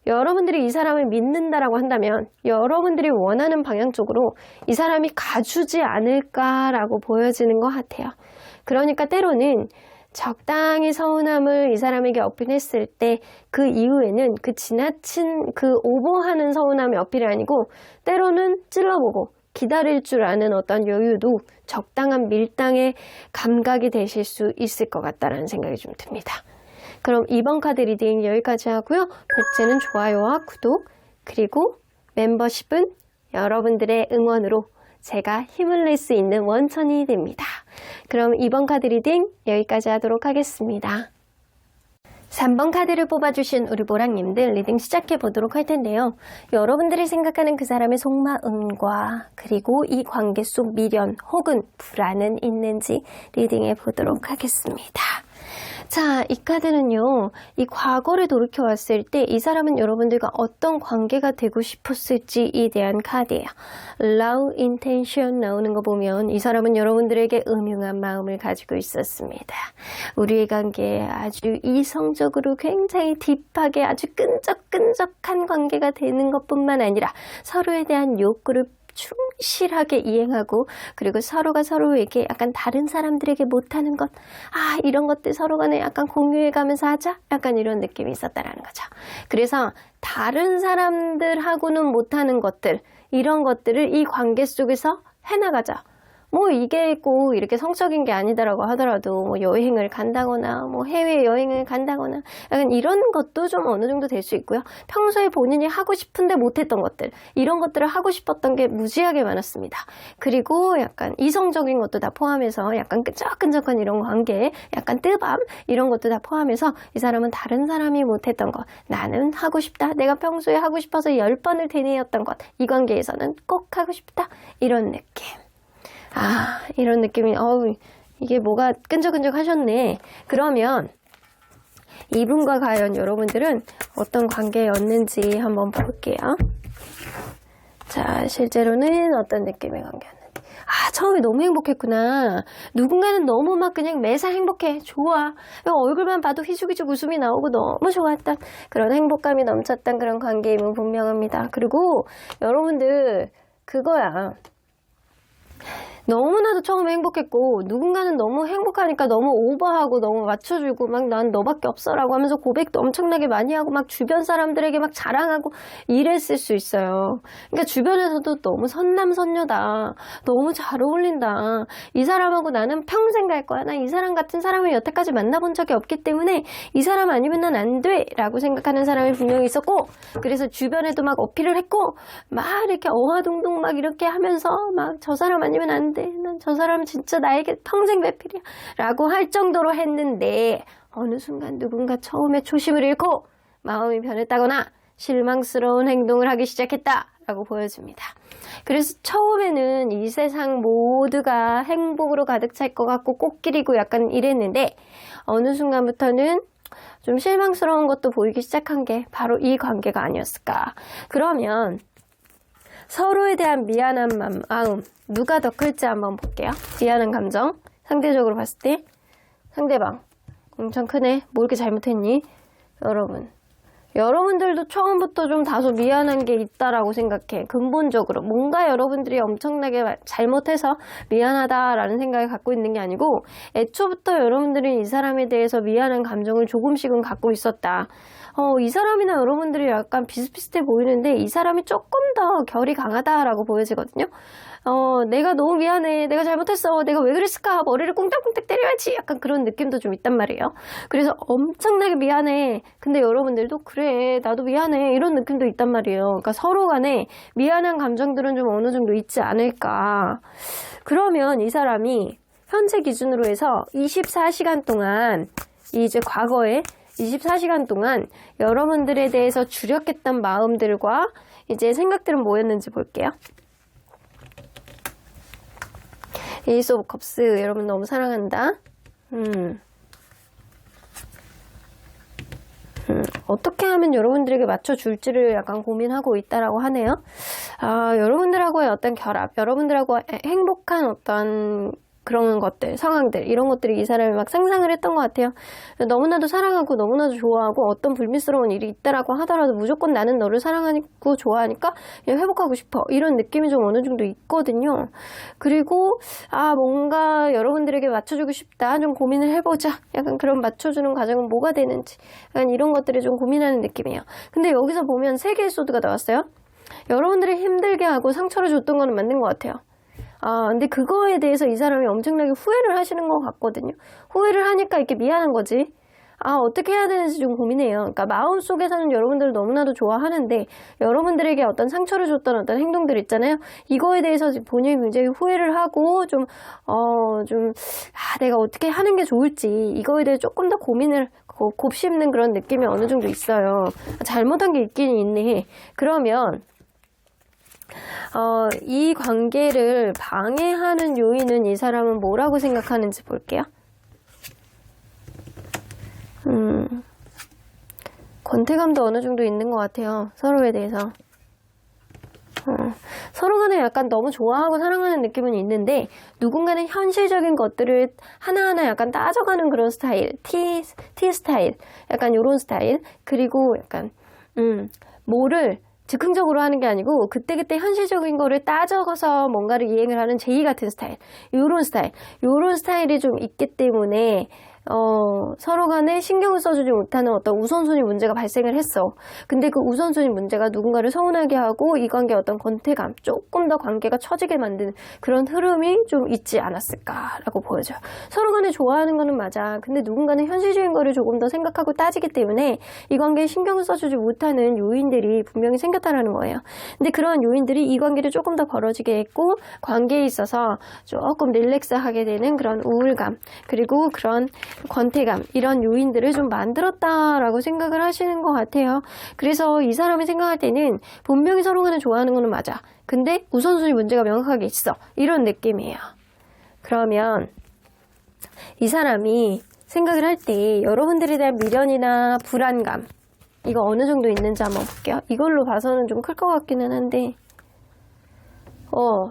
여러분들이 이 사람을 믿는다라고 한다면 여러분들이 원하는 방향 쪽으로 이 사람이 가주지 않을까라고 보여지는 것 같아요. 그러니까 때로는 적당히 서운함을 이 사람에게 어필했을 때 그 이후에는 그 지나친 그 오버하는 서운함의 어필이 아니고 때로는 찔러보고 기다릴 줄 아는 어떤 여유도 적당한 밀당의 감각이 되실 수 있을 것 같다라는 생각이 좀 듭니다. 그럼 이번 카드 리딩 여기까지 하고요. 복제는 좋아요와 구독 그리고 멤버십은 여러분들의 응원으로 제가 힘을 낼 수 있는 원천이 됩니다. 그럼 2번 카드 리딩 여기까지 하도록 하겠습니다. 3번 카드를 뽑아주신 우리 모랑님들 리딩 시작해 보도록 할 텐데요. 여러분들이 생각하는 그 사람의 속마음과 그리고 이 관계 속 미련 혹은 불안은 있는지 리딩해 보도록 하겠습니다. 자, 이 카드는요, 이 과거를 돌이켜왔을 때 이 사람은 여러분들과 어떤 관계가 되고 싶었을지에 대한 카드예요. Love Intention 나오는 거 보면 이 사람은 여러분들에게 음흉한 마음을 가지고 있었습니다. 우리의 관계에 아주 이성적으로 굉장히 딥하게 아주 끈적끈적한 관계가 되는 것뿐만 아니라 서로에 대한 욕구를 충실하게 이행하고 그리고 서로가 서로에게 약간 다른 사람들에게 못하는 것 이런 것들 서로 간에 약간 공유해가면서 하자 약간 이런 느낌이 있었다라는 거죠. 그래서 다른 사람들하고는 못하는 것들 이런 것들을 이 관계 속에서 해나가자. 뭐 이게 꼭 이렇게 성적인 게 아니다라고 하더라도 뭐 여행을 간다거나 뭐 해외 여행을 간다거나 약간 이런 것도 좀 어느 정도 될 수 있고요. 평소에 본인이 하고 싶은데 못했던 것들 이런 것들을 하고 싶었던 게 무지하게 많았습니다. 그리고 약간 이성적인 것도 다 포함해서 약간 끈적끈적한 이런 관계 약간 뜨밤 이런 것도 다 포함해서 이 사람은 다른 사람이 못했던 것 나는 하고 싶다. 내가 평소에 하고 싶어서 10번을 되뇌었던 것 이 관계에서는 꼭 하고 싶다. 이런 느낌. 이런 느낌이, 이게 뭐가 끈적끈적 하셨네. 그러면 이분과 과연 여러분들은 어떤 관계였는지 한번 볼게요. 자, 실제로는 어떤 느낌의 관계였는지. 처음에 너무 행복했구나. 누군가는 너무 막 그냥 매사 행복해. 좋아. 얼굴만 봐도 휘죽휘죽 웃음이 나오고 너무 좋았던 그런 행복감이 넘쳤던 그런 관계임은 분명합니다. 그리고 여러분들, 그거야. 너무나도 처음에 행복했고 누군가는 너무 행복하니까 너무 오버하고 너무 맞춰주고 막 난 너밖에 없어라고 하면서 고백도 엄청나게 많이 하고 막 주변 사람들에게 막 자랑하고 이랬을 수 있어요. 그러니까 주변에서도 너무 선남선녀다. 너무 잘 어울린다. 이 사람하고 나는 평생 갈 거야. 난 이 사람 같은 사람을 여태까지 만나본 적이 없기 때문에 이 사람 아니면 난 안 돼 라고 생각하는 사람이 분명히 있었고 그래서 주변에도 막 어필을 했고 막 이렇게 어화동동 막 이렇게 하면서 막 저 사람 아니면 안 돼. 난 저 사람 진짜 나에게 평생 배필이야 라고 할 정도로 했는데 어느 순간 누군가 처음에 초심을 잃고 마음이 변했다거나 실망스러운 행동을 하기 시작했다 라고 보여줍니다. 그래서 처음에는 이 세상 모두가 행복으로 가득 찰 것 같고 꽃길이고 약간 이랬는데 어느 순간부터는 좀 실망스러운 것도 보이기 시작한 게 바로 이 관계가 아니었을까. 그러면 서로에 대한 미안한 마음 누가 더 클지 한번 볼게요. 미안한 감정 상대적으로 봤을 때 상대방 엄청 크네. 뭐 이렇게 잘못했니? 여러분들도 처음부터 좀 다소 미안한 게 있다라고 생각해. 근본적으로 뭔가 여러분들이 엄청나게 잘못해서 미안하다라는 생각을 갖고 있는 게 아니고 애초부터 여러분들이 이 사람에 대해서 미안한 감정을 조금씩은 갖고 있었다. 이 사람이나 여러분들이 약간 비슷비슷해 보이는데 이 사람이 조금 더 결이 강하다라고 보여지거든요. 내가 너무 미안해. 내가 잘못했어. 내가 왜 그랬을까? 머리를 꽁닥꽁닥 때려야지. 약간 그런 느낌도 좀 있단 말이에요. 그래서 엄청나게 미안해. 근데 여러분들도 그래. 나도 미안해. 이런 느낌도 있단 말이에요. 그러니까 서로 간에 미안한 감정들은 좀 어느 정도 있지 않을까. 그러면 이 사람이 현재 기준으로 해서 24시간 동안 이제 과거에 24시간 동안 여러분들에 대해서 주력했던 마음들과 이제 생각들은 뭐였는지 볼게요. 에이스 오브 컵스 여러분 너무 사랑한다. 어떻게 하면 여러분들에게 맞춰줄지를 약간 고민하고 있다라고 하네요. 여러분들하고의 어떤 결합, 여러분들하고 행복한 어떤 그런 것들, 상황들, 이런 것들이 이 사람이 막 상상을 했던 것 같아요. 너무나도 사랑하고 너무나도 좋아하고 어떤 불미스러운 일이 있다라고 하더라도 무조건 나는 너를 사랑하고 좋아하니까 그냥 회복하고 싶어. 이런 느낌이 좀 어느 정도 있거든요. 그리고 뭔가 여러분들에게 맞춰주고 싶다. 좀 고민을 해보자. 약간 그런 맞춰주는 과정은 뭐가 되는지 약간 이런 것들을 좀 고민하는 느낌이에요. 근데 여기서 보면 3개의 소드가 나왔어요. 여러분들이 힘들게 하고 상처를 줬던 거는 맞는 것 같아요. 근데 그거에 대해서 이 사람이 엄청나게 후회를 하시는 것 같거든요. 후회를 하니까 이렇게 미안한 거지. 어떻게 해야 되는지 좀 고민해요. 그러니까 마음속에서는 여러분들을 너무나도 좋아하는데 여러분들에게 어떤 상처를 줬던 어떤 행동들 있잖아요. 이거에 대해서 본인이 굉장히 후회를 하고 내가 어떻게 하는 게 좋을지 이거에 대해 조금 더 고민을 곱씹는 그런 느낌이 어느 정도 있어요. 잘못한 게 있긴 있네. 그러면 이 관계를 방해하는 요인은 이 사람은 뭐라고 생각하는지 볼게요. 권태감도 어느 정도 있는 것 같아요. 서로에 대해서. 서로 간에 약간 너무 좋아하고 사랑하는 느낌은 있는데 누군가는 현실적인 것들을 하나하나 약간 따져가는 그런 스타일. T 스타일. 약간 요런 스타일. 그리고 약간 뭐를 즉흥적으로 하는 게 아니고 그때그때 현실적인 거를 따져서 뭔가를 이행을 하는 제이 같은 스타일. 요런 스타일이 좀 있기 때문에 서로 간에 신경을 써주지 못하는 어떤 우선순위 문제가 발생을 했어. 근데 그 우선순위 문제가 누군가를 서운하게 하고 이 관계의 어떤 권태감, 조금 더 관계가 처지게 만드는 그런 흐름이 좀 있지 않았을까라고 보여져요. 서로 간에 좋아하는 거는 맞아. 근데 누군가는 현실적인 거를 조금 더 생각하고 따지기 때문에 이 관계에 신경을 써주지 못하는 요인들이 분명히 생겼다라는 거예요. 근데 그런 요인들이 이 관계를 조금 더 벌어지게 했고 관계에 있어서 조금 릴렉스하게 되는 그런 우울감 그리고 그런 권태감 이런 요인들을 좀 만들었다라고 생각을 하시는 것 같아요. 그래서 이 사람이 생각할 때는 분명히 서로 간에 좋아하는 거는 맞아. 근데 우선순위 문제가 명확하게 있어. 이런 느낌이에요. 그러면 이 사람이 생각을 할 때 여러분들에 대한 미련이나 불안감 이거 어느 정도 있는지 한번 볼게요. 이걸로 봐서는 좀 클 것 같기는 한데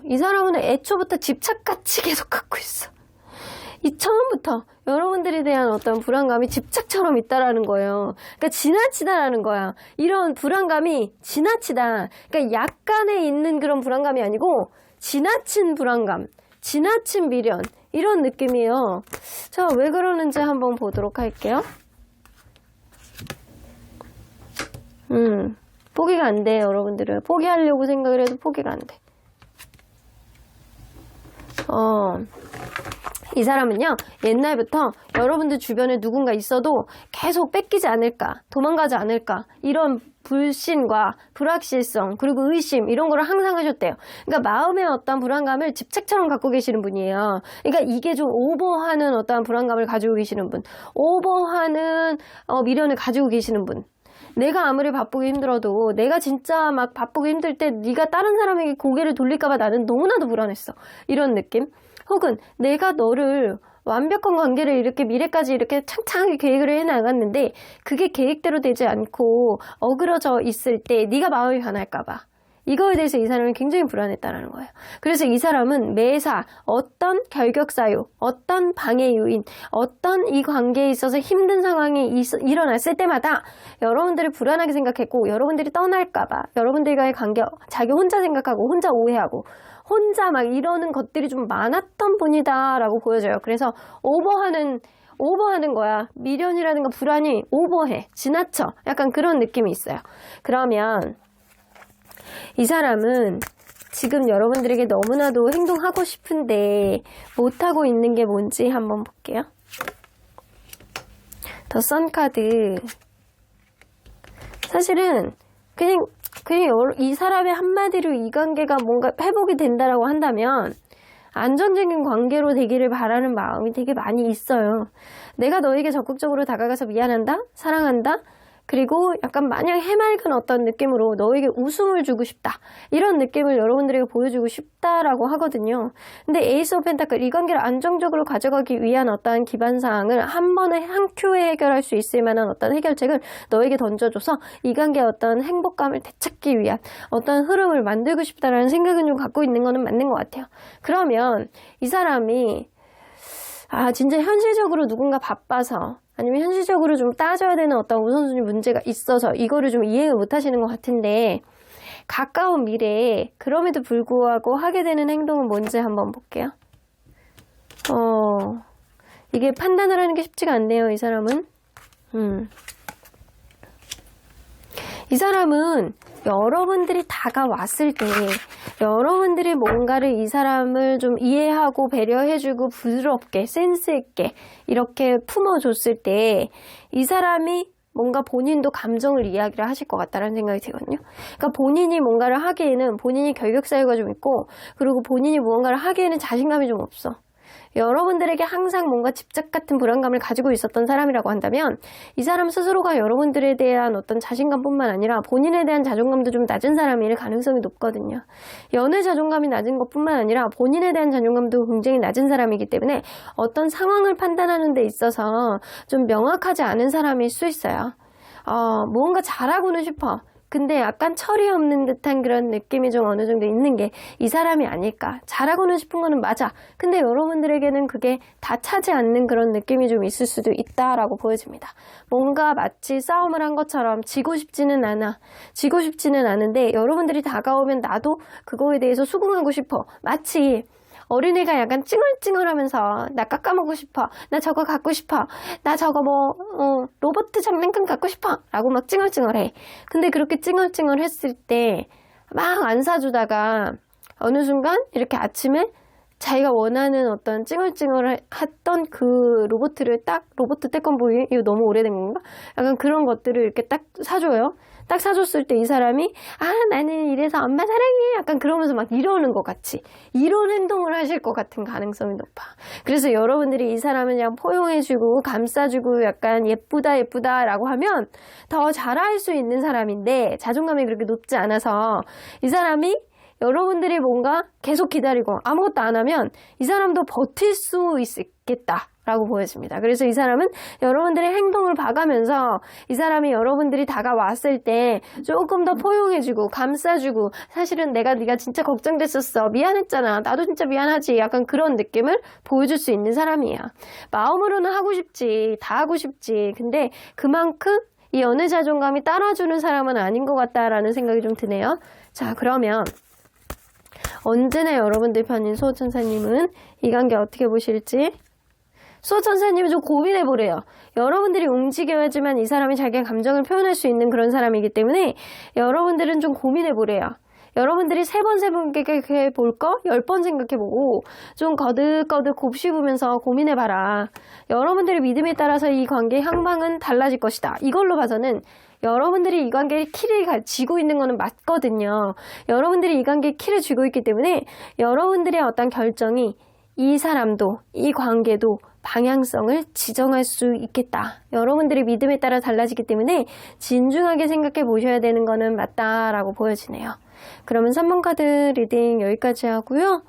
이 사람은 애초부터 집착같이 계속 갖고 있어. 이 처음부터 여러분들에 대한 어떤 불안감이 집착처럼 있다라는 거예요. 그러니까 지나치다라는 거야. 이런 불안감이 지나치다. 그러니까 약간의 있는 그런 불안감이 아니고 지나친 불안감, 지나친 미련 이런 느낌이에요. 자, 왜 그러는지 한번 보도록 할게요. 포기가 안 돼, 여러분들은. 포기하려고 생각을 해도 포기가 안 돼. 이 사람은요, 옛날부터 여러분들 주변에 누군가 있어도 계속 뺏기지 않을까, 도망가지 않을까, 이런 불신과 불확실성, 그리고 의심, 이런 거를 항상 하셨대요. 그러니까 마음의 어떤 불안감을 집착처럼 갖고 계시는 분이에요. 그러니까 이게 좀 오버하는 어떤 불안감을 가지고 계시는 분, 오버하는 미련을 가지고 계시는 분. 내가 아무리 바쁘고 힘들어도 내가 진짜 막 바쁘고 힘들 때 네가 다른 사람에게 고개를 돌릴까봐 나는 너무나도 불안했어. 이런 느낌? 혹은 내가 너를 완벽한 관계를 이렇게 미래까지 이렇게 창창하게 계획을 해나갔는데 그게 계획대로 되지 않고 어그러져 있을 때 네가 마음이 변할까봐 이거에 대해서 이 사람은 굉장히 불안했다는 거예요. 그래서 이 사람은 매사 어떤 결격사유, 어떤 방해 요인, 어떤 이 관계에 있어서 힘든 상황이 일어났을 때마다 여러분들을 불안하게 생각했고 여러분들이 떠날까봐 여러분들과의 관계 자기 혼자 생각하고 혼자 오해하고 혼자 막 이러는 것들이 좀 많았던 분이다라고 보여져요. 그래서 오버하는 거야. 미련이라든가 불안이 오버해. 지나쳐. 약간 그런 느낌이 있어요. 그러면 이 사람은 지금 여러분들에게 너무나도 행동하고 싶은데 못하고 있는 게 뭔지 한번 볼게요. 더 선 카드. 사실은 그냥 이 사람의 한마디로 이 관계가 뭔가 회복이 된다라고 한다면 안정적인 관계로 되기를 바라는 마음이 되게 많이 있어요. 내가 너에게 적극적으로 다가가서 미안한다, 사랑한다, 그리고 약간 마냥 해맑은 어떤 느낌으로 너에게 웃음을 주고 싶다. 이런 느낌을 여러분들에게 보여주고 싶다라고 하거든요. 근데 에이스 오브 펜타클, 이 관계를 안정적으로 가져가기 위한 어떠한 기반사항을 한 번에 한 큐에 해결할 수 있을 만한 어떤 해결책을 너에게 던져줘서 이 관계의 어떤 행복감을 되찾기 위한 어떤 흐름을 만들고 싶다라는 생각은 좀 갖고 있는 거는 맞는 것 같아요. 그러면 이 사람이 진짜 현실적으로 누군가 바빠서 아니면 현실적으로 좀 따져야 되는 어떤 우선순위 문제가 있어서 이거를 좀 이해를 못 하시는 것 같은데 가까운 미래에 그럼에도 불구하고 하게 되는 행동은 뭔지 한번 볼게요. 이게 판단을 하는 게 쉽지가 않네요, 이 사람은. 이 사람은 여러분들이 다가왔을 때 여러분들이 뭔가를 이 사람을 좀 이해하고 배려해주고 부드럽게 센스 있게 이렇게 품어줬을 때 이 사람이 뭔가 본인도 감정을 이야기를 하실 것 같다는 생각이 들거든요. 그러니까 본인이 뭔가를 하기에는 본인이 결격사유가 좀 있고 그리고 본인이 무언가를 하기에는 자신감이 좀 없어. 여러분들에게 항상 뭔가 집착 같은 불안감을 가지고 있었던 사람이라고 한다면 이 사람 스스로가 여러분들에 대한 어떤 자신감뿐만 아니라 본인에 대한 자존감도 좀 낮은 사람일 가능성이 높거든요. 연애 자존감이 낮은 것뿐만 아니라 본인에 대한 자존감도 굉장히 낮은 사람이기 때문에 어떤 상황을 판단하는 데 있어서 좀 명확하지 않은 사람일 수 있어요. 무언가 잘하고는 싶어. 근데 약간 철이 없는 듯한 그런 느낌이 좀 어느 정도 있는 게 이 사람이 아닐까. 잘하고는 싶은 거는 맞아. 근데 여러분들에게는 그게 다 차지 않는 그런 느낌이 좀 있을 수도 있다라고 보여집니다. 뭔가 마치 싸움을 한 것처럼 지고 싶지는 않아. 지고 싶지는 않은데 여러분들이 다가오면 나도 그거에 대해서 수긍하고 싶어. 마치 어린애가 약간 찡얼찡얼하면서 나 깎아먹고 싶어. 나 저거 갖고 싶어. 나 저거 로봇 장난감 갖고 싶어. 라고 막 찡얼찡얼해. 근데 그렇게 찡얼찡얼했을 때 막 안 사주다가 어느 순간 이렇게 아침에 자기가 원하는 어떤 찡얼찡얼 했던 그 로봇을 딱 로봇 태권보이 이거 너무 오래된 건가? 약간 그런 것들을 이렇게 딱 사줘요. 딱 사줬을 때 이 사람이 나는 이래서 엄마 사랑해 약간 그러면서 막 이러는 것 같이 이런 행동을 하실 것 같은 가능성이 높아. 그래서 여러분들이 이 사람을 그냥 포용해주고 감싸주고 약간 예쁘다 라고 하면 더 잘할 수 있는 사람인데 자존감이 그렇게 높지 않아서 이 사람이 여러분들이 뭔가 계속 기다리고 아무것도 안 하면 이 사람도 버틸 수 있겠다 라고 보여집니다. 그래서 이 사람은 여러분들의 행동을 봐가면서 이 사람이 여러분들이 다가왔을 때 조금 더 포용해주고 감싸주고 사실은 네가 진짜 걱정됐었어. 미안했잖아. 나도 진짜 미안하지. 약간 그런 느낌을 보여줄 수 있는 사람이야. 마음으로는 하고 싶지. 다 하고 싶지. 근데 그만큼 이 연애 자존감이 따라주는 사람은 아닌 것 같다라는 생각이 좀 드네요. 자, 그러면 언제나 여러분들 편인 수호천사님은 이 관계 어떻게 보실지 수호천사님은 좀 고민해보래요. 여러분들이 움직여야지만 이 사람이 자기의 감정을 표현할 수 있는 그런 사람이기 때문에 여러분들은 좀 고민해보래요. 여러분들이 3번 생각해볼 거 10번 생각해보고 좀 거듭거듭 곱씹으면서 고민해봐라. 여러분들의 믿음에 따라서 이 관계의 향방은 달라질 것이다. 이걸로 봐서는 여러분들이 이 관계의 키를 쥐고 있는 거는 맞거든요. 여러분들이 이 관계의 키를 쥐고 있기 때문에 여러분들의 어떤 결정이 이 사람도 이 관계도 방향성을 지정할 수 있겠다. 여러분들의 믿음에 따라 달라지기 때문에 진중하게 생각해 보셔야 되는 거는 맞다라고 보여지네요. 그러면 3번 카드 리딩 여기까지 하고요.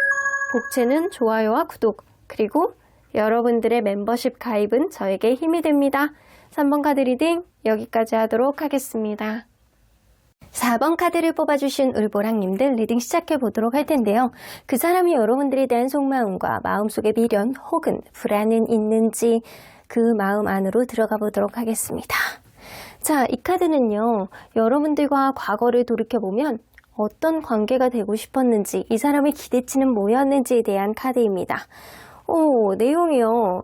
복채는 좋아요와 구독 그리고 여러분들의 멤버십 가입은 저에게 힘이 됩니다. 3번 카드 리딩 여기까지 하도록 하겠습니다. 4번 카드를 뽑아주신 울보랑님들 리딩 시작해 보도록 할 텐데요. 그 사람이 여러분들에 대한 속마음과 마음속의 미련 혹은 불안은 있는지 그 마음 안으로 들어가 보도록 하겠습니다. 자, 이 카드는요. 여러분들과 과거를 돌이켜보면 어떤 관계가 되고 싶었는지 이 사람의 기대치는 뭐였는지에 대한 카드입니다. 내용이요.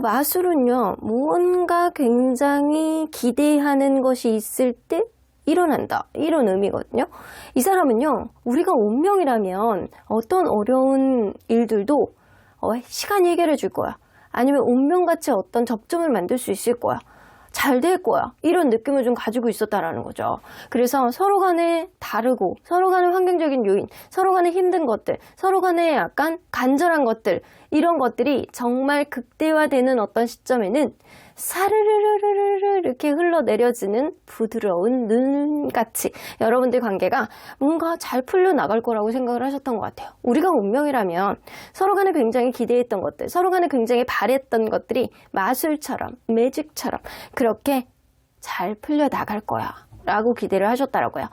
마술은요. 무언가 굉장히 기대하는 것이 있을 때 일어난다. 이런 의미거든요. 이 사람은요. 우리가 운명이라면 어떤 어려운 일들도 시간이 해결해 줄 거야. 아니면 운명같이 어떤 접점을 만들 수 있을 거야. 잘 될 거야. 이런 느낌을 좀 가지고 있었다라는 거죠. 그래서 서로 간에 다르고 서로 간의 환경적인 요인, 서로 간에 힘든 것들, 서로 간에 약간 간절한 것들 이런 것들이 정말 극대화되는 어떤 시점에는 사르르르르르 이렇게 흘러내려지는 부드러운 눈같이 여러분들 관계가 뭔가 잘 풀려나갈 거라고 생각을 하셨던 것 같아요. 우리가 운명이라면 서로 간에 굉장히 기대했던 것들, 서로 간에 굉장히 바랬던 것들이 마술처럼, 매직처럼 그렇게 잘 풀려나갈 거야 라고 기대를 하셨더라고요.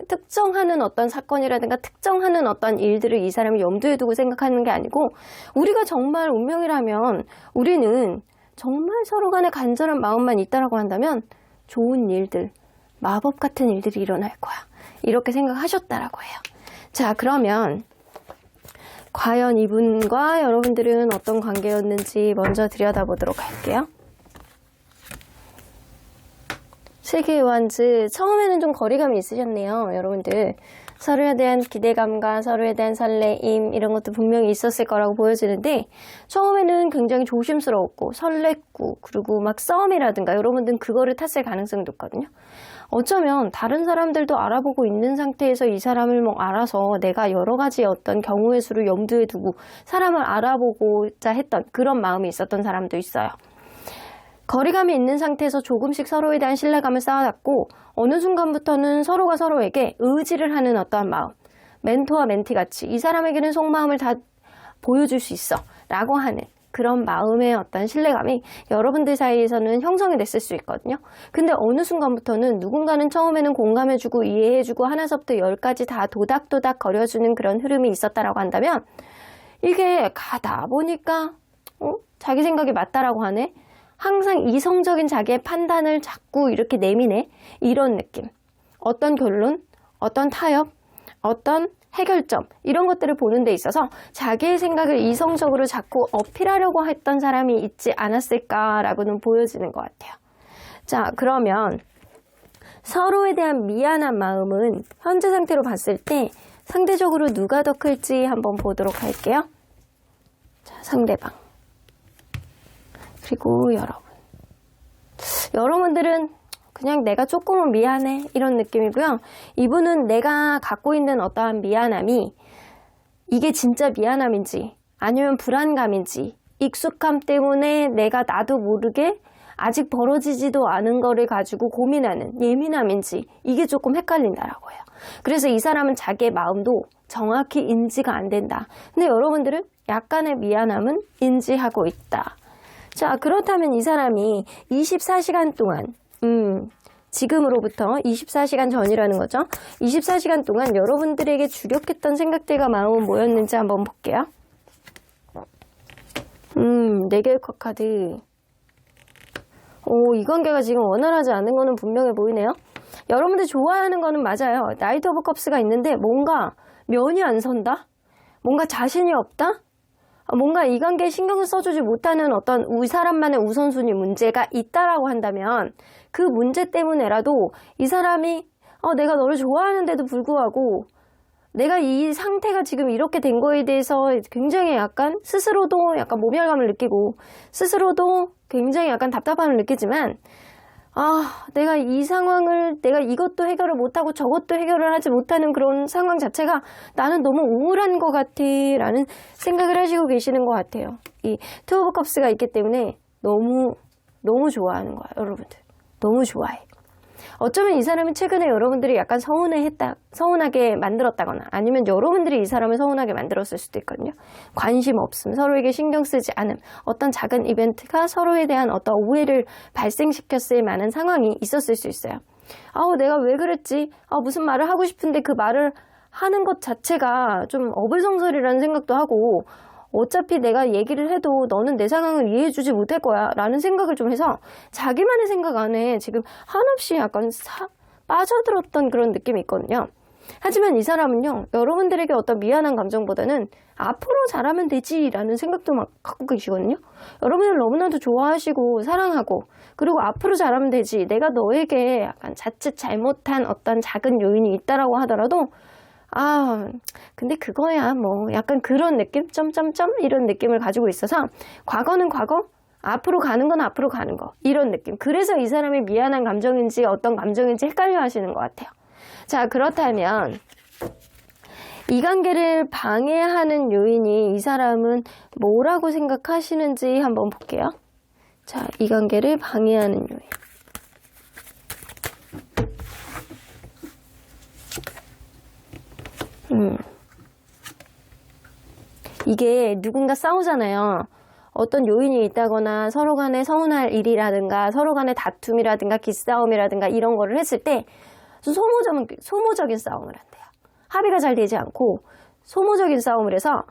특정하는 어떤 사건이라든가 특정하는 어떤 일들을 이 사람이 염두에 두고 생각하는 게 아니고 우리가 정말 운명이라면 우리는 정말 서로 간에 간절한 마음만 있다라고 한다면 좋은 일들, 마법 같은 일들이 일어날 거야. 이렇게 생각하셨다라고 해요. 자, 그러면 과연 이분과 여러분들은 어떤 관계였는지 먼저 들여다보도록 할게요. 세계의 완즈, 처음에는 좀 거리감이 있으셨네요, 여러분들. 서로에 대한 기대감과 서로에 대한 설레임 이런 것도 분명히 있었을 거라고 보여지는데 처음에는 굉장히 조심스러웠고 설렜고 그리고 막 싸움이라든가 여러분들은 그거를 탔을 가능성이 높거든요. 어쩌면 다른 사람들도 알아보고 있는 상태에서 이 사람을 뭐 알아서 내가 여러 가지 어떤 경우의 수를 염두에 두고 사람을 알아보고자 했던 그런 마음이 있었던 사람도 있어요. 거리감이 있는 상태에서 조금씩 서로에 대한 신뢰감을 쌓아갔고 어느 순간부터는 서로가 서로에게 의지를 하는 어떠한 마음, 멘토와 멘티 같이 이 사람에게는 속마음을 다 보여줄 수 있어 라고 하는 그런 마음의 어떤 신뢰감이 여러분들 사이에서는 형성이 됐을 수 있거든요. 근데 어느 순간부터는 누군가는 처음에는 공감해주고 이해해주고 하나서부터 10까지 다 도닥도닥 거려주는 그런 흐름이 있었다라고 한다면 이게 가다 보니까 자기 생각이 맞다라고 하네. 항상 이성적인 자기의 판단을 자꾸 이렇게 내미네. 이런 느낌. 어떤 결론, 어떤 타협, 어떤 해결점 이런 것들을 보는 데 있어서 자기의 생각을 이성적으로 자꾸 어필하려고 했던 사람이 있지 않았을까라고는 보여지는 것 같아요. 자, 그러면 서로에 대한 미안한 마음은 현재 상태로 봤을 때 상대적으로 누가 더 클지 한번 보도록 할게요. 자, 상대방. 그리고 여러분들은 그냥 내가 조금은 미안해 이런 느낌이고요. 이분은 내가 갖고 있는 어떠한 미안함이 이게 진짜 미안함인지 아니면 불안감인지 익숙함 때문에 내가 나도 모르게 아직 벌어지지도 않은 거를 가지고 고민하는 예민함인지 이게 조금 헷갈린다라고 해요. 그래서 이 사람은 자기의 마음도 정확히 인지가 안 된다. 근데 여러분들은 약간의 미안함은 인지하고 있다. 자, 그렇다면 이 사람이 24시간 동안 지금으로부터 24시간 전이라는 거죠. 24시간 동안 여러분들에게 주력했던 생각들과 마음은 뭐였는지 한번 볼게요. 4개의 카드. 이 관계가 지금 원활하지 않은 거는 분명해 보이네요. 여러분들 좋아하는 거는 맞아요. 나이트 오브 컵스가 있는데 뭔가 면이 안 선다? 뭔가 자신이 없다? 뭔가 이 관계에 신경을 써주지 못하는 어떤 이 사람만의 우선순위 문제가 있다라고 한다면 그 문제 때문에라도 이 사람이 내가 너를 좋아하는데도 불구하고 내가 이 상태가 지금 이렇게 된 거에 대해서 굉장히 약간 스스로도 약간 모멸감을 느끼고 스스로도 굉장히 약간 답답함을 느끼지만 내가 이 상황을 내가 이것도 해결을 못하고 저것도 해결을 하지 못하는 그런 상황 자체가 나는 너무 우울한 것 같아 라는 생각을 하시고 계시는 것 같아요. 이 투 오브 컵스가 있기 때문에 너무 좋아하는 거야. 여러분들 너무 좋아해. 어쩌면 이 사람이 최근에 여러분들이 약간 서운하게 만들었다거나 아니면 여러분들이 이 사람을 서운하게 만들었을 수도 있거든요. 관심 없음, 서로에게 신경 쓰지 않음, 어떤 작은 이벤트가 서로에 대한 어떤 오해를 발생시켰을 만한 상황이 있었을 수 있어요. 내가 왜 그랬지? 무슨 말을 하고 싶은데 그 말을 하는 것 자체가 좀 어불성설이라는 생각도 하고 어차피 내가 얘기를 해도 너는 내 상황을 이해해주지 못할 거야 라는 생각을 좀 해서 자기만의 생각 안에 지금 한없이 약간 빠져들었던 그런 느낌이 있거든요. 하지만 이 사람은요, 여러분들에게 어떤 미안한 감정보다는 앞으로 잘하면 되지 라는 생각도 막 갖고 계시거든요. 여러분을 너무나도 좋아하시고 사랑하고 그리고 앞으로 잘하면 되지, 내가 너에게 약간 자칫 잘못한 어떤 작은 요인이 있다라고 하더라도 근데 그거야 뭐 약간 그런 느낌? 점점점 이런 느낌을 가지고 있어서 과거는 과거, 앞으로 가는 건 앞으로 가는 거 이런 느낌. 그래서 이 사람이 미안한 감정인지 어떤 감정인지 헷갈려 하시는 것 같아요. 자, 그렇다면 이 관계를 방해하는 요인이 이 사람은 뭐라고 생각하시는지 한번 볼게요. 자, 이 관계를 방해하는 요인. 이게 누군가 싸우잖아요. 어떤 요인이 있다거나 서로 간에 서운할 일이라든가 서로 간에 다툼이라든가 기싸움이라든가 이런 거를 했을 때 소모적인 싸움을 한대요. 합의가 잘 되지 않고 소모적인 싸움을 해서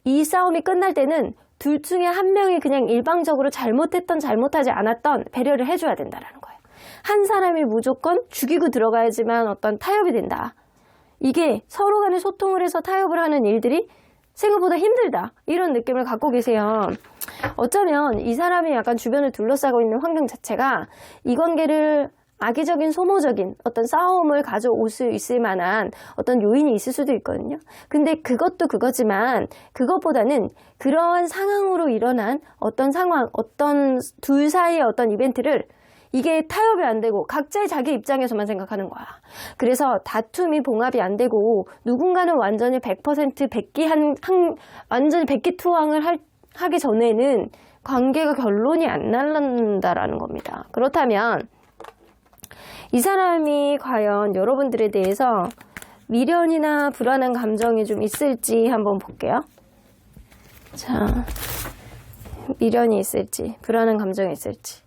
이 싸움이 끝날 때는 둘 중에 한 명이 그냥 일방적으로 잘못했던 잘못하지 않았던 배려를 해줘야 된다는 거예요. 한 사람이 무조건 죽이고 들어가야지만 어떤 타협이 된다. 이게 서로 간에 소통을 해서 타협을 하는 일들이 생각보다 힘들다. 이런 느낌을 갖고 계세요. 어쩌면 이 사람이 약간 주변을 둘러싸고 있는 환경 자체가 이 관계를 악의적인 소모적인 어떤 싸움을 가져올 수 있을 만한 어떤 요인이 있을 수도 있거든요. 근데 그것도 그거지만 그것보다는 그러한 상황으로 일어난 어떤 상황, 어떤 둘 사이의 어떤 이벤트를 이게 타협이 안 되고 각자의 자기 입장에서만 생각하는 거야. 그래서 다툼이 봉합이 안 되고 누군가는 완전히 100% 완전히 백기투항을 하기 전에는 관계가 결론이 안 날는다라는 겁니다. 그렇다면 이 사람이 과연 여러분들에 대해서 미련이나 불안한 감정이 좀 있을지 한번 볼게요. 자, 미련이 있을지, 불안한 감정이 있을지.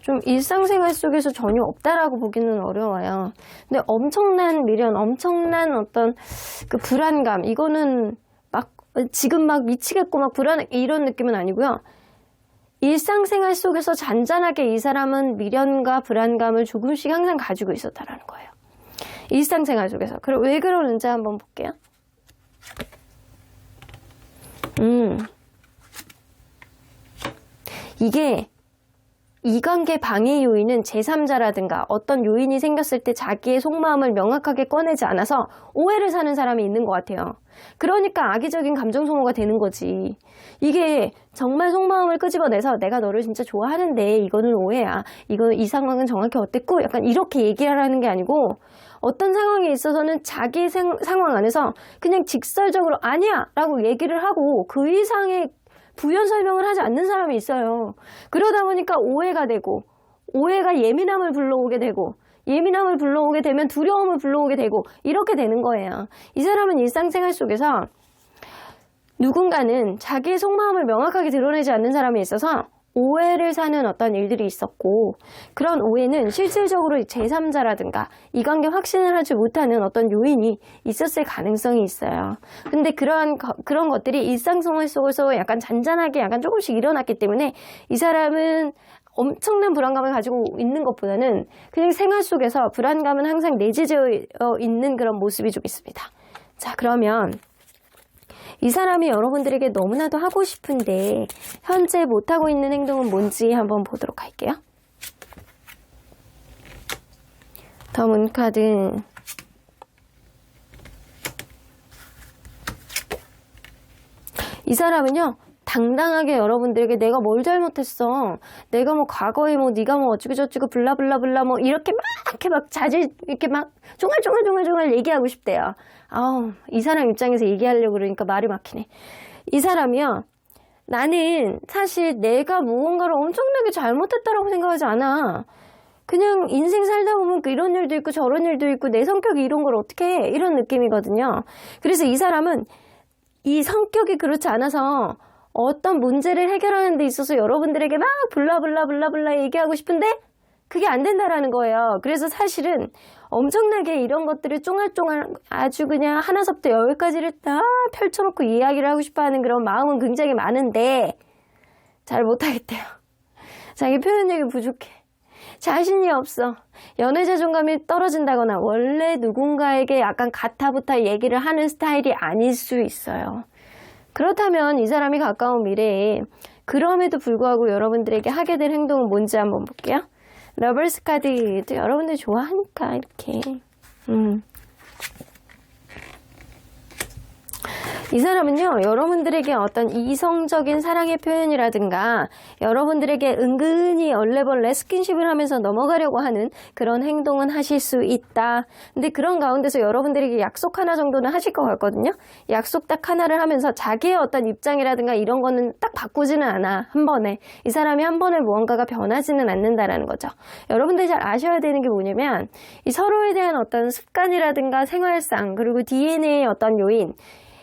좀 일상생활 속에서 전혀 없다라고 보기는 어려워요. 근데 엄청난 미련, 엄청난 어떤 그 불안감, 이거는 지금 막 미치겠고 막 불안해 이런 느낌은 아니고요. 일상생활 속에서 잔잔하게 이 사람은 미련과 불안감을 조금씩 항상 가지고 있었다라는 거예요. 일상생활 속에서. 그럼 왜 그러는지 한번 볼게요. 이게 이 관계 방해 요인은 제3자라든가 어떤 요인이 생겼을 때 자기의 속마음을 명확하게 꺼내지 않아서 오해를 사는 사람이 있는 것 같아요. 그러니까 악의적인 감정 소모가 되는 거지. 이게 정말 속마음을 끄집어내서 내가 너를 진짜 좋아하는데 이거는 오해야. 이 상황은 정확히 어땠고 약간 이렇게 얘기하라는 게 아니고 어떤 상황에 있어서는 자기 상황 안에서 그냥 직설적으로 아니야 라고 얘기를 하고 그 이상의 부연 설명을 하지 않는 사람이 있어요. 그러다 보니까 오해가 되고 오해가 예민함을 불러오게 되고 예민함을 불러오게 되면 두려움을 불러오게 되고 이렇게 되는 거예요. 이 사람은 일상생활 속에서 누군가는 자기의 속마음을 명확하게 드러내지 않는 사람이 있어서 오해를 사는 어떤 일들이 있었고 그런 오해는 실질적으로 제3자라든가 이 관계 확신을 하지 못하는 어떤 요인이 있었을 가능성이 있어요. 근데 그런 것들이 일상생활 속에서 약간 잔잔하게 약간 조금씩 일어났기 때문에 이 사람은 엄청난 불안감을 가지고 있는 것보다는 그냥 생활 속에서 불안감은 항상 내재되어 있는 그런 모습이 좀 있습니다. 자, 그러면 이 사람이 여러분들에게 너무나도 하고 싶은데 현재 못하고 있는 행동은 뭔지 한번 보도록 할게요. 더 문카드. 이 사람은요, 당당하게 여러분들에게 내가 뭘 잘못했어, 내가 뭐 과거에 뭐 네가 뭐 어쩌고 저쩌고 블라블라블라 뭐 이렇게 막 자질 이렇게 막 종알종알 얘기하고 싶대요. 이 사람 입장에서 얘기하려고 그러니까 말이 막히네. 이 사람이요, 나는 사실 내가 무언가를 엄청나게 잘못했다라고 생각하지 않아. 그냥 인생 살다 보면 이런 일도 있고 저런 일도 있고 내 성격이 이런 걸 어떻게 해, 이런 느낌이거든요. 그래서 이 사람은 이 성격이 그렇지 않아서 어떤 문제를 해결하는 데 있어서 여러분들에게 막 블라블라 얘기하고 싶은데 그게 안 된다라는 거예요. 그래서 사실은 엄청나게 이런 것들을 쫑알쫑알 아주 그냥 하나서부터 열까지를 다 펼쳐놓고 이야기를 하고 싶어하는 그런 마음은 굉장히 많은데 잘 못하겠대요. 자기 표현력이 부족해. 자신이 없어. 연애 자존감이 떨어진다거나 원래 누군가에게 약간 가타부타 얘기를 하는 스타일이 아닐 수 있어요. 그렇다면 이 사람이 가까운 미래에 그럼에도 불구하고 여러분들에게 하게 될 행동은 뭔지 한번 볼게요. 러버스 카드도 여러분들 좋아하니까 이렇게 이 사람은요, 여러분들에게 어떤 이성적인 사랑의 표현이라든가 여러분들에게 은근히 얼레벌레 스킨십을 하면서 넘어가려고 하는 그런 행동은 하실 수 있다. 근데 그런 가운데서 여러분들에게 약속 하나 정도는 하실 것 같거든요. 약속 딱 하나를 하면서 자기의 어떤 입장이라든가 이런 거는 딱 바꾸지는 않아. 한 번에. 이 사람이 한 번에 무언가가 변하지는 않는다라는 거죠. 여러분들이 잘 아셔야 되는 게 뭐냐면 이 서로에 대한 어떤 습관이라든가 생활상 그리고 DNA의 어떤 요인,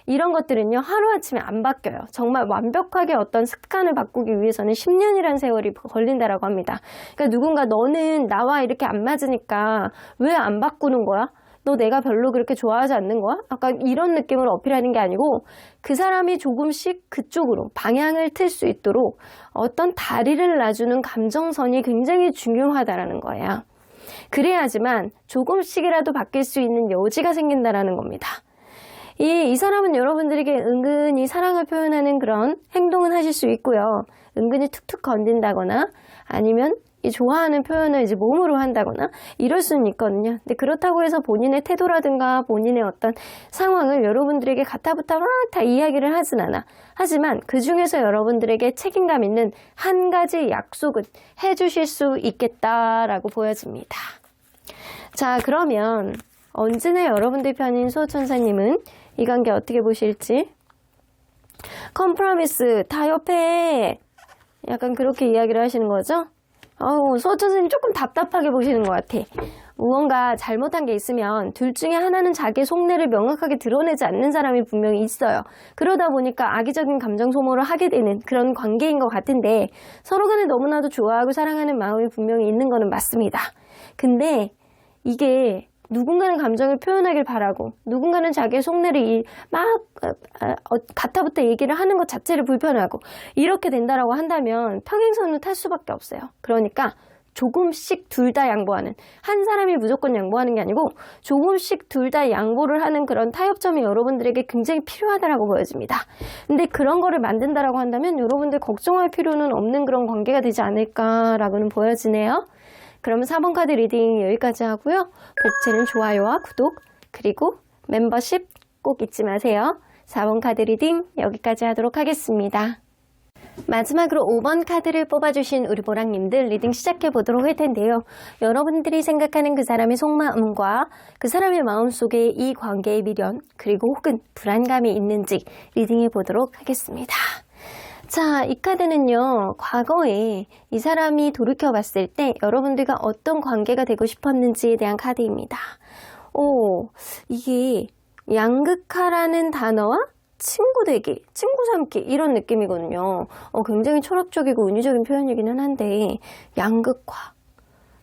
이런 것들은요, 하루아침에 안 바뀌어요. 정말 완벽하게 어떤 습관을 바꾸기 위해서는 10년이라는 세월이 걸린다라고 합니다. 그러니까 누군가 너는 나와 이렇게 안 맞으니까 왜 안 바꾸는 거야? 너 내가 별로 그렇게 좋아하지 않는 거야? 약간 이런 느낌으로 어필하는 게 아니고 그 사람이 조금씩 그쪽으로 방향을 틀 수 있도록 어떤 다리를 놔주는 감정선이 굉장히 중요하다라는 거예요. 그래야지만 조금씩이라도 바뀔 수 있는 여지가 생긴다라는 겁니다. 이 사람은 여러분들에게 은근히 사랑을 표현하는 그런 행동은 하실 수 있고요. 은근히 툭툭 건든다거나 아니면 이 좋아하는 표현을 이제 몸으로 한다거나 이럴 수는 있거든요. 근데 그렇다고 해서 본인의 태도라든가 본인의 어떤 상황을 여러분들에게 가타부타 막 다 이야기를 하진 않아. 하지만 그 중에서 여러분들에게 책임감 있는 한 가지 약속은 해주실 수 있겠다라고 보여집니다. 자, 그러면 언제나 여러분들 편인 수호천사님은 이 관계 어떻게 보실지? 컴프로미스, 타협해. 약간 그렇게 이야기를 하시는 거죠? 수호천사님 조금 답답하게 보시는 것 같아. 무언가 잘못한 게 있으면 둘 중에 하나는 자기 속내를 명확하게 드러내지 않는 사람이 분명히 있어요. 그러다 보니까 악의적인 감정 소모를 하게 되는 그런 관계인 것 같은데 서로 간에 너무나도 좋아하고 사랑하는 마음이 분명히 있는 거는 맞습니다. 근데 이게 누군가는 감정을 표현하길 바라고 누군가는 자기의 속내를 막 가타부터 얘기를 하는 것 자체를 불편하고 이렇게 된다라고 한다면 평행선을 탈 수밖에 없어요. 그러니까 조금씩 둘 다 양보하는, 한 사람이 무조건 양보하는 게 아니고 조금씩 둘 다 양보를 하는 그런 타협점이 여러분들에게 굉장히 필요하다라고 보여집니다. 근데 그런 거를 만든다라고 한다면 여러분들 걱정할 필요는 없는 그런 관계가 되지 않을까라고는 보여지네요. 그러면 4번 카드 리딩 여기까지 하고요. 복채는 좋아요와 구독 그리고 멤버십 꼭 잊지 마세요. 4번 카드 리딩 여기까지 하도록 하겠습니다. 마지막으로 5번 카드를 뽑아주신 우리 보랑님들 리딩 시작해 보도록 할 텐데요. 여러분들이 생각하는 그 사람의 속마음과 그 사람의 마음속에 이 관계의 미련 그리고 혹은 불안감이 있는지 리딩해 보도록 하겠습니다. 자, 이 카드는요, 과거에 이 사람이 돌이켜 봤을 때 여러분들과 어떤 관계가 되고 싶었는지에 대한 카드입니다. 이게 양극화라는 단어와 친구 되기, 친구 삼기 이런 느낌이거든요. 굉장히 철학적이고 은유적인 표현이기는 한데 양극화,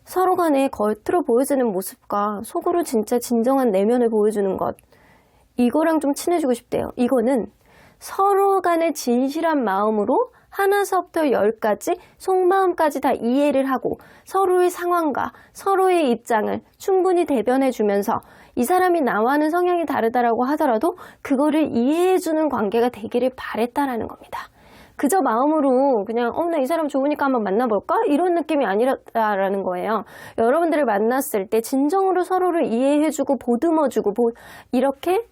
서로 간에 겉으로 보여지는 모습과 속으로 진짜 진정한 내면을 보여주는 것, 이거랑 좀 친해지고 싶대요. 이거는 서로 간의 진실한 마음으로 하나서부터 10까지 속마음까지 다 이해를 하고 서로의 상황과 서로의 입장을 충분히 대변해 주면서 이 사람이 나와는 성향이 다르다라고 하더라도 그거를 이해해주는 관계가 되기를 바랬다라는 겁니다. 그저 마음으로 그냥 나 이 사람 좋으니까 한번 만나볼까? 이런 느낌이 아니라는 거예요. 여러분들을 만났을 때 진정으로 서로를 이해해주고 보듬어주고 이렇게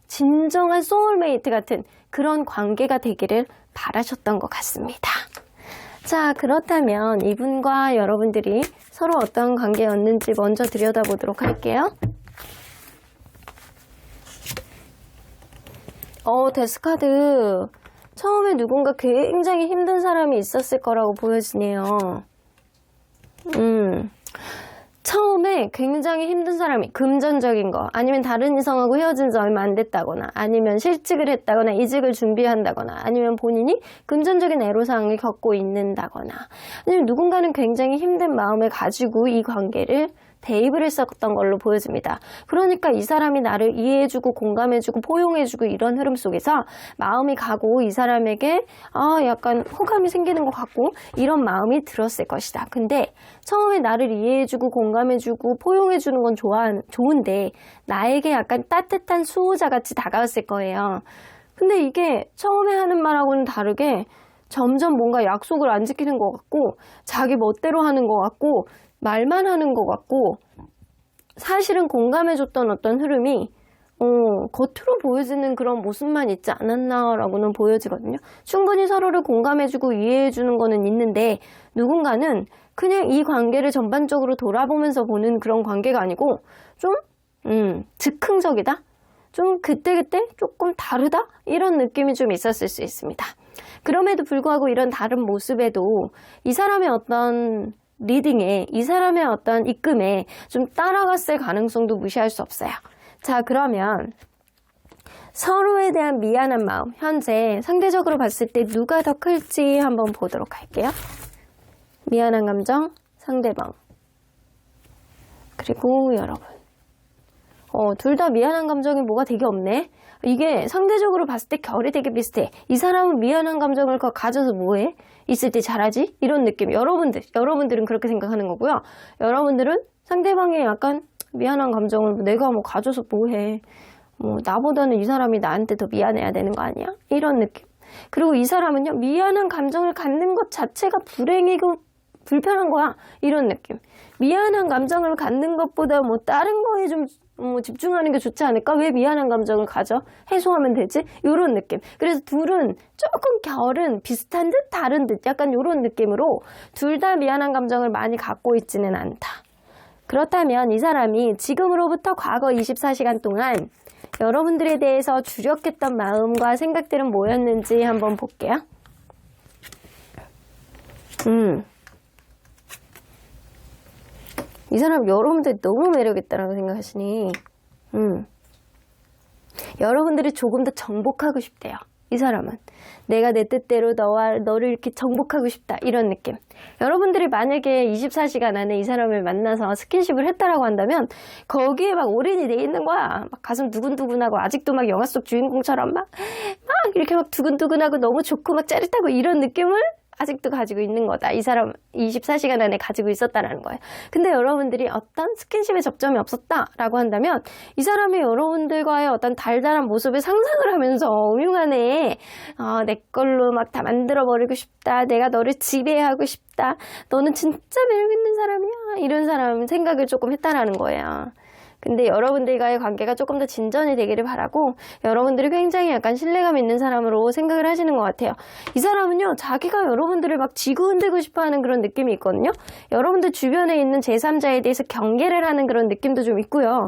진정한 소울메이트 같은 그런 관계가 되기를 바라셨던 것 같습니다. 자, 그렇다면 이분과 여러분들이 서로 어떤 관계였는지 먼저 들여다보도록 할게요. 데스카드. 처음에 누군가 굉장히 힘든 사람이 있었을 거라고 보여지네요. 처음에 굉장히 힘든 사람이 금전적인 거 아니면 다른 이성하고 헤어진 지 얼마 안 됐다거나 아니면 실직을 했다거나 이직을 준비한다거나 아니면 본인이 금전적인 애로사항을 겪고 있는다거나 아니면 누군가는 굉장히 힘든 마음을 가지고 이 관계를 대입을 했었던 걸로 보여집니다. 그러니까 이 사람이 나를 이해해주고 공감해주고 포용해주고 이런 흐름 속에서 마음이 가고 이 사람에게 약간 호감이 생기는 것 같고 이런 마음이 들었을 것이다. 근데 처음에 나를 이해해주고 공감해주고 포용해주는 건 좋은데 나에게 약간 따뜻한 수호자같이 다가왔을 거예요. 근데 이게 처음에 하는 말하고는 다르게 점점 뭔가 약속을 안 지키는 것 같고 자기 멋대로 하는 것 같고 말만 하는 것 같고 사실은 공감해줬던 어떤 흐름이 겉으로 보여지는 그런 모습만 있지 않았나라고는 보여지거든요. 충분히 서로를 공감해주고 이해해주는 거는 있는데 누군가는 그냥 이 관계를 전반적으로 돌아보면서 보는 그런 관계가 아니고 좀 즉흥적이다? 좀 그때그때 조금 다르다? 이런 느낌이 좀 있었을 수 있습니다. 그럼에도 불구하고 이런 다른 모습에도 이 사람의 어떤 리딩에 이 사람의 어떤 이끔에 좀 따라갔을 가능성도 무시할 수 없어요. 자, 그러면 서로에 대한 미안한 마음 현재 상대적으로 봤을 때 누가 더 클지 한번 보도록 할게요. 미안한 감정 상대방 그리고 여러분 둘 다 미안한 감정이 뭐가 되게 없네. 이게 상대적으로 봤을 때 결이 되게 비슷해. 이 사람은 미안한 감정을 가져서 뭐해? 있을 때 잘하지? 이런 느낌. 여러분들은 그렇게 생각하는 거고요. 여러분들은 상대방의 약간 미안한 감정을 내가 가져서 뭐해? 나보다는 이 사람이 나한테 더 미안해야 되는 거 아니야? 이런 느낌. 그리고 이 사람은요, 미안한 감정을 갖는 것 자체가 불행이고 불편한 거야. 이런 느낌. 미안한 감정을 갖는 것보다 뭐 다른 거에 좀 집중하는 게 좋지 않을까? 왜 미안한 감정을 가져? 해소하면 되지? 이런 느낌. 그래서 둘은 조금 결은 비슷한 듯 다른 듯 약간 이런 느낌으로 둘 다 미안한 감정을 많이 갖고 있지는 않다. 그렇다면 이 사람이 지금으로부터 과거 24시간 동안 여러분들에 대해서 주력했던 마음과 생각들은 뭐였는지 한번 볼게요. 이 사람 여러분들 너무 매력있다라고 생각하시니 여러분들이 조금 더 정복하고 싶대요. 이 사람은 내가 내 뜻대로 너를 이렇게 정복하고 싶다 이런 느낌. 여러분들이 만약에 24시간 안에 이 사람을 만나서 스킨십을 했다라고 한다면 거기에 막 올인이 돼 있는 거야. 막 가슴 두근두근하고 아직도 막 영화 속 주인공처럼 막 이렇게 막 두근두근하고 너무 좋고 막 짜릿하고 이런 느낌을 아직도 가지고 있는 거다. 이 사람 24시간 안에 가지고 있었다라는 거예요. 근데 여러분들이 어떤 스킨십의 접점이 없었다라고 한다면 이 사람이 여러분들과의 어떤 달달한 모습을 상상을 하면서 오용하네. 내 걸로 막 다 만들어버리고 싶다. 내가 너를 지배하고 싶다. 너는 진짜 매력 있는 사람이야. 이런 사람 생각을 조금 했다라는 거예요. 근데 여러분들과의 관계가 조금 더 진전이 되기를 바라고 여러분들이 굉장히 약간 신뢰감 있는 사람으로 생각을 하시는 것 같아요. 이 사람은요, 자기가 여러분들을 막 쥐고 흔들고 싶어 하는 그런 느낌이 있거든요. 여러분들 주변에 있는 제3자에 대해서 경계를 하는 그런 느낌도 좀 있고요.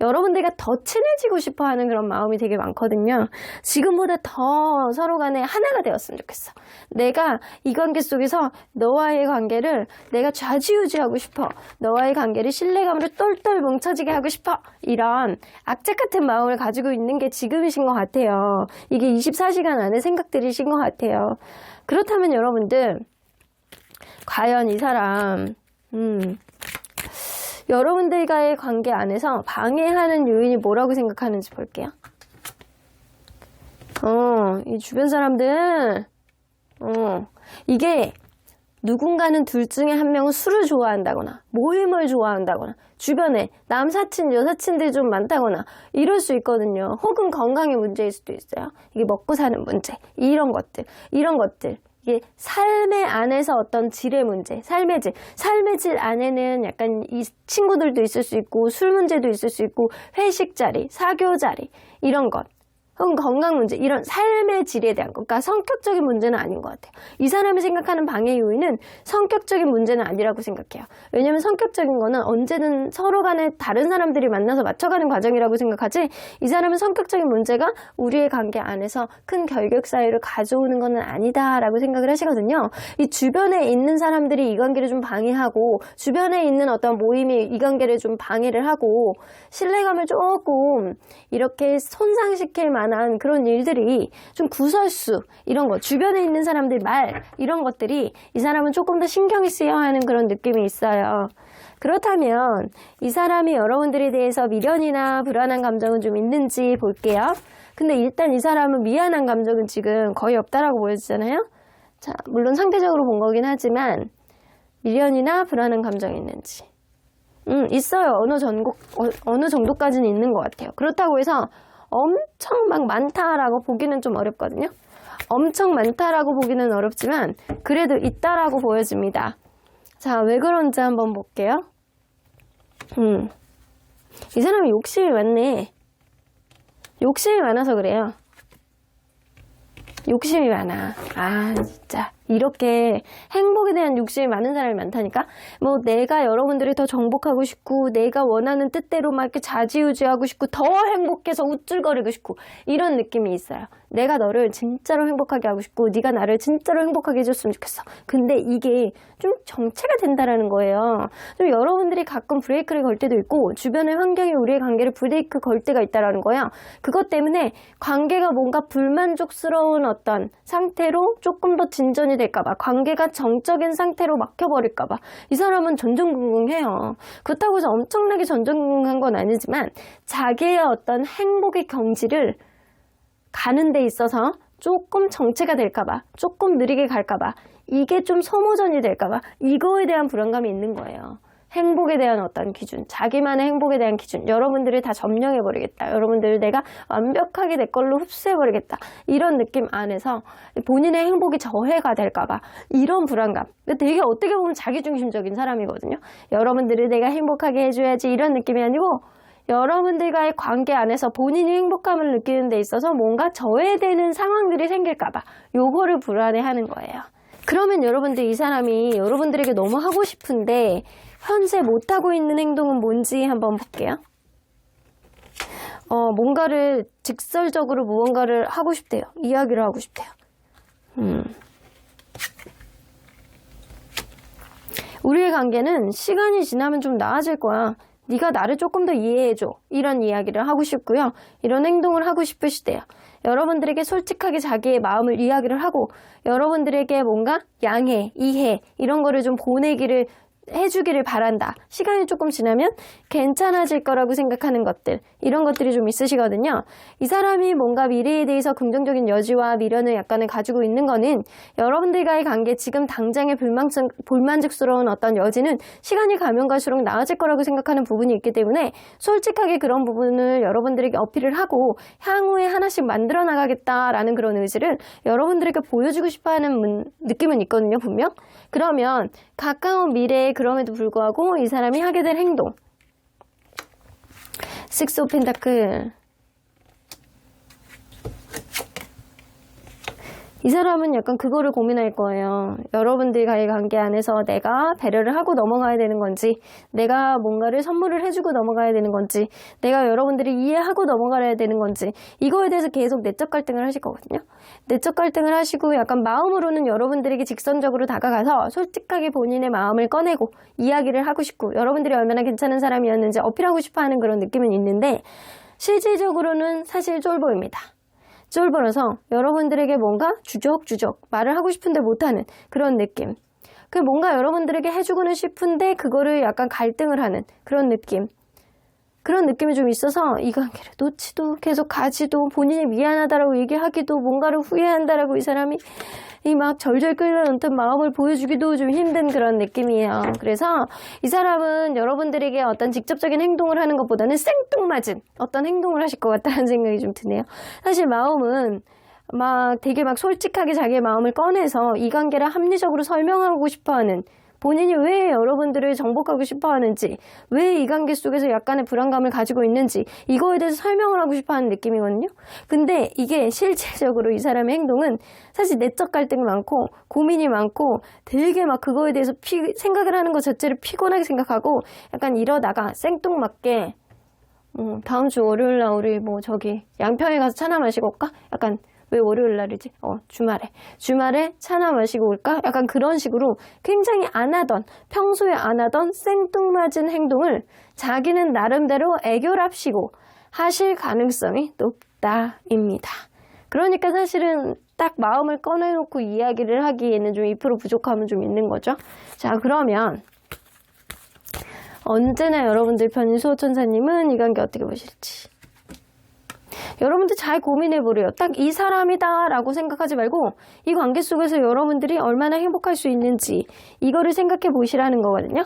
여러분들과 더 친해지고 싶어 하는 그런 마음이 되게 많거든요. 지금보다 더 서로 간에 하나가 되었으면 좋겠어. 내가 이 관계 속에서 너와의 관계를 내가 좌지우지하고 싶어. 너와의 관계를 신뢰감으로 똘똘 뭉쳐지게 하고 싶어. 이런 악착 같은 마음을 가지고 있는 게 지금이신 것 같아요. 이게 24시간 안에 생각들이신 것 같아요. 그렇다면 여러분들 과연 이 사람 여러분들과의 관계 안에서 방해하는 요인이 뭐라고 생각하는지 볼게요. 이 주변 사람들 이게 누군가는 둘 중에 한 명은 술을 좋아한다거나 모임을 좋아한다거나 주변에 남사친, 여사친들이 좀 많다거나 이럴 수 있거든요. 혹은 건강의 문제일 수도 있어요. 이게 먹고 사는 문제, 이런 것들 이게 삶의 안에서 어떤 질의 문제, 삶의 질 안에는 약간 이 친구들도 있을 수 있고 술 문제도 있을 수 있고 회식 자리, 사교 자리 이런 것 혹은 건강 문제, 이런 삶의 질에 대한 것, 그러니까 성격적인 문제는 아닌 것 같아요. 이 사람이 생각하는 방해 요인은 성격적인 문제는 아니라고 생각해요. 왜냐하면 성격적인 거는 언제든 서로 간에 다른 사람들이 만나서 맞춰가는 과정이라고 생각하지, 이 사람은 성격적인 문제가 우리의 관계 안에서 큰 결격 사유를 가져오는 것은 아니다라고 생각을 하시거든요. 이 주변에 있는 사람들이 이 관계를 좀 방해하고 주변에 있는 어떤 모임이 이 관계를 좀 방해를 하고 신뢰감을 조금 이렇게 손상시킬 만한 그런 일들이 좀 구설수 이런 거 주변에 있는 사람들 말 이런 것들이 이 사람은 조금 더 신경이 쓰여야 하는 그런 느낌이 있어요. 그렇다면 이 사람이 여러분들에 대해서 미련이나 불안한 감정은 좀 있는지 볼게요. 근데 일단 이 사람은 미안한 감정은 지금 거의 없다라고 보여지잖아요. 자, 물론 상대적으로 본 거긴 하지만 미련이나 불안한 감정이 있는지 있어요. 어느 정도까지는 있는 것 같아요. 그렇다고 해서 엄청 막 많다라고 보기는 좀 어렵거든요. 엄청 많다라고 보기는 어렵지만 그래도 있다라고 보여집니다. 자, 왜 그런지 한번 볼게요. 이 사람이 욕심이 많네. 욕심이 많아서 그래요. 욕심이 많아. 아, 진짜. 이렇게 행복에 대한 욕심이 많은 사람이 많다니까? 뭐, 내가 여러분들이 더 정복하고 싶고, 내가 원하는 뜻대로 막 이렇게 좌지우지하고 싶고, 더 행복해서 우쭐거리고 싶고, 이런 느낌이 있어요. 내가 너를 진짜로 행복하게 하고 싶고, 네가 나를 진짜로 행복하게 해줬으면 좋겠어. 근데 이게 좀 정체가 된다라는 거예요. 좀 여러분들이 가끔 브레이크를 걸 때도 있고, 주변의 환경이 우리의 관계를 브레이크 걸 때가 있다라는 거예요. 그것 때문에 관계가 뭔가 불만족스러운 어떤 상태로 조금 더 진전이 될까봐, 관계가 정적인 상태로 막혀버릴까봐 이 사람은 전전긍긍해요. 그렇다고 해서 엄청나게 전전긍긍한 건 아니지만 자기의 어떤 행복의 경지를 가는 데 있어서 조금 정체가 될까봐, 조금 느리게 갈까봐, 이게 좀 소모전이 될까봐 이거에 대한 불안감이 있는 거예요. 행복에 대한 어떤 기준, 자기만의 행복에 대한 기준, 여러분들을 다 점령해버리겠다. 여러분들을 내가 완벽하게 내 걸로 흡수해버리겠다. 이런 느낌 안에서 본인의 행복이 저해가 될까봐 이런 불안감. 되게 어떻게 보면 자기중심적인 사람이거든요. 여러분들을 내가 행복하게 해줘야지 이런 느낌이 아니고 여러분들과의 관계 안에서 본인이 행복감을 느끼는 데 있어서 뭔가 저해되는 상황들이 생길까봐 요거를 불안해하는 거예요. 그러면 여러분들 이 사람이 여러분들에게 너무 하고 싶은데 현재 못하고 있는 행동은 뭔지 한번 볼게요. 뭔가를 직설적으로 무언가를 하고 싶대요. 이야기를 하고 싶대요. 우리의 관계는 시간이 지나면 좀 나아질 거야. 네가 나를 조금 더 이해해줘. 이런 이야기를 하고 싶고요. 이런 행동을 하고 싶으시대요. 여러분들에게 솔직하게 자기의 마음을 이야기를 하고 여러분들에게 뭔가 양해, 이해 이런 거를 좀 보내기를 해주기를 바란다. 시간이 조금 지나면 괜찮아질 거라고 생각하는 것들 이런 것들이 좀 있으시거든요. 이 사람이 뭔가 미래에 대해서 긍정적인 여지와 미련을 약간은 가지고 있는 거는 여러분들과의 관계 지금 당장의 불만족스러운 어떤 여지는 시간이 가면 갈수록 나아질 거라고 생각하는 부분이 있기 때문에 솔직하게 그런 부분을 여러분들에게 어필을 하고 향후에 하나씩 만들어 나가겠다라는 그런 의지를 여러분들에게 보여주고 싶어하는 느낌은 있거든요. 분명. 그러면 가까운 미래에 그럼에도 불구하고 이 사람이 하게 될 행동 식스 오브 펜타클 이 사람은 약간 그거를 고민할 거예요. 여러분들과의 관계 안에서 내가 배려를 하고 넘어가야 되는 건지 내가 뭔가를 선물을 해주고 넘어가야 되는 건지 내가 여러분들을 이해하고 넘어가야 되는 건지 이거에 대해서 계속 내적 갈등을 하실 거거든요. 내적 갈등을 하시고 약간 마음으로는 여러분들에게 직선적으로 다가가서 솔직하게 본인의 마음을 꺼내고 이야기를 하고 싶고 여러분들이 얼마나 괜찮은 사람이었는지 어필하고 싶어하는 그런 느낌은 있는데 실질적으로는 사실 쫄보입니다. 쫄보라서 여러분들에게 뭔가 주적주적 말을 하고 싶은데 못하는 그런 느낌. 그 뭔가 여러분들에게 해주고는 싶은데 그거를 약간 갈등을 하는 그런 느낌. 그런 느낌이 좀 있어서 이 관계를 놓지도 계속 가지도 본인이 미안하다라고 얘기하기도 뭔가를 후회한다라고 이 사람이 이 막 절절 끌려놓던 마음을 보여주기도 좀 힘든 그런 느낌이에요. 그래서 이 사람은 여러분들에게 어떤 직접적인 행동을 하는 것보다는 생뚱맞은 어떤 행동을 하실 것 같다는 생각이 좀 드네요. 사실 마음은 막 되게 막 솔직하게 자기의 마음을 꺼내서 이 관계를 합리적으로 설명하고 싶어하는 본인이 왜 여러분들을 정복하고 싶어 하는지, 왜 이 관계 속에서 약간의 불안감을 가지고 있는지 이거에 대해서 설명을 하고 싶어 하는 느낌이거든요. 근데 이게 실질적으로 이 사람의 행동은 사실 내적 갈등이 많고 고민이 많고 되게 막 그거에 대해서 생각을 하는 것 자체를 피곤하게 생각하고 약간 이러다가 생뚱맞게 다음 주 월요일 날 우리 뭐 저기 양평에 가서 차나 마시고 올까? 약간 왜 월요일 날이지? 주말에 차나 마시고 올까? 약간 그런 식으로 굉장히 평소에 안 하던 생뚱맞은 행동을 자기는 나름대로 애교랍시고 하실 가능성이 높다입니다. 그러니까 사실은 딱 마음을 꺼내놓고 이야기를 하기에는 좀 2% 부족함은 좀 있는 거죠. 자, 그러면 언제나 여러분들 편인 수호천사님은 이 관계 어떻게 보실지. 여러분들 잘 고민해보래요. 딱 이 사람이다 라고 생각하지 말고 이 관계 속에서 여러분들이 얼마나 행복할 수 있는지 이거를 생각해 보시라는 거거든요.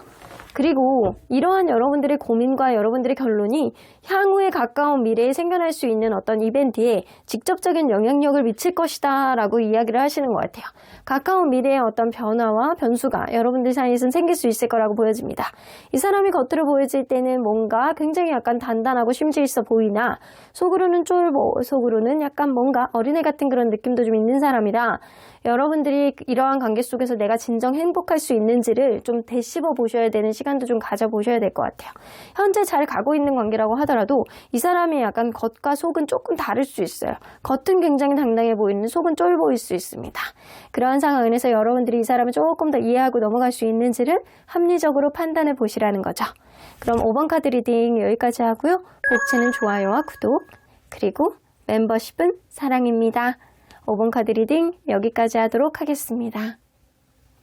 그리고 이러한 여러분들의 고민과 여러분들의 결론이 향후에 가까운 미래에 생겨날 수 있는 어떤 이벤트에 직접적인 영향력을 미칠 것이다 라고 이야기를 하시는 것 같아요. 가까운 미래의 어떤 변화와 변수가 여러분들 사이에서는 생길 수 있을 거라고 보여집니다. 이 사람이 겉으로 보여질 때는 뭔가 굉장히 약간 단단하고 심지 있어 보이나 속으로는 쫄보, 속으로는 약간 뭔가 어린애 같은 그런 느낌도 좀 있는 사람이라 여러분들이 이러한 관계 속에서 내가 진정 행복할 수 있는지를 좀 되씹어 보셔야 되는 시간도 좀 가져보셔야 될 것 같아요. 현재 잘 가고 있는 관계라고 하더라도 이 사람이 약간 겉과 속은 조금 다를 수 있어요. 겉은 굉장히 당당해 보이는 속은 쫄보일 수 있습니다. 그러한 상황에서 여러분들이 이 사람을 조금 더 이해하고 넘어갈 수 있는지를 합리적으로 판단해 보시라는 거죠. 그럼 5번 카드 리딩 여기까지 하고요. 복채는 좋아요와 구독, 그리고 멤버십은 사랑입니다. 5번 카드 리딩 여기까지 하도록 하겠습니다.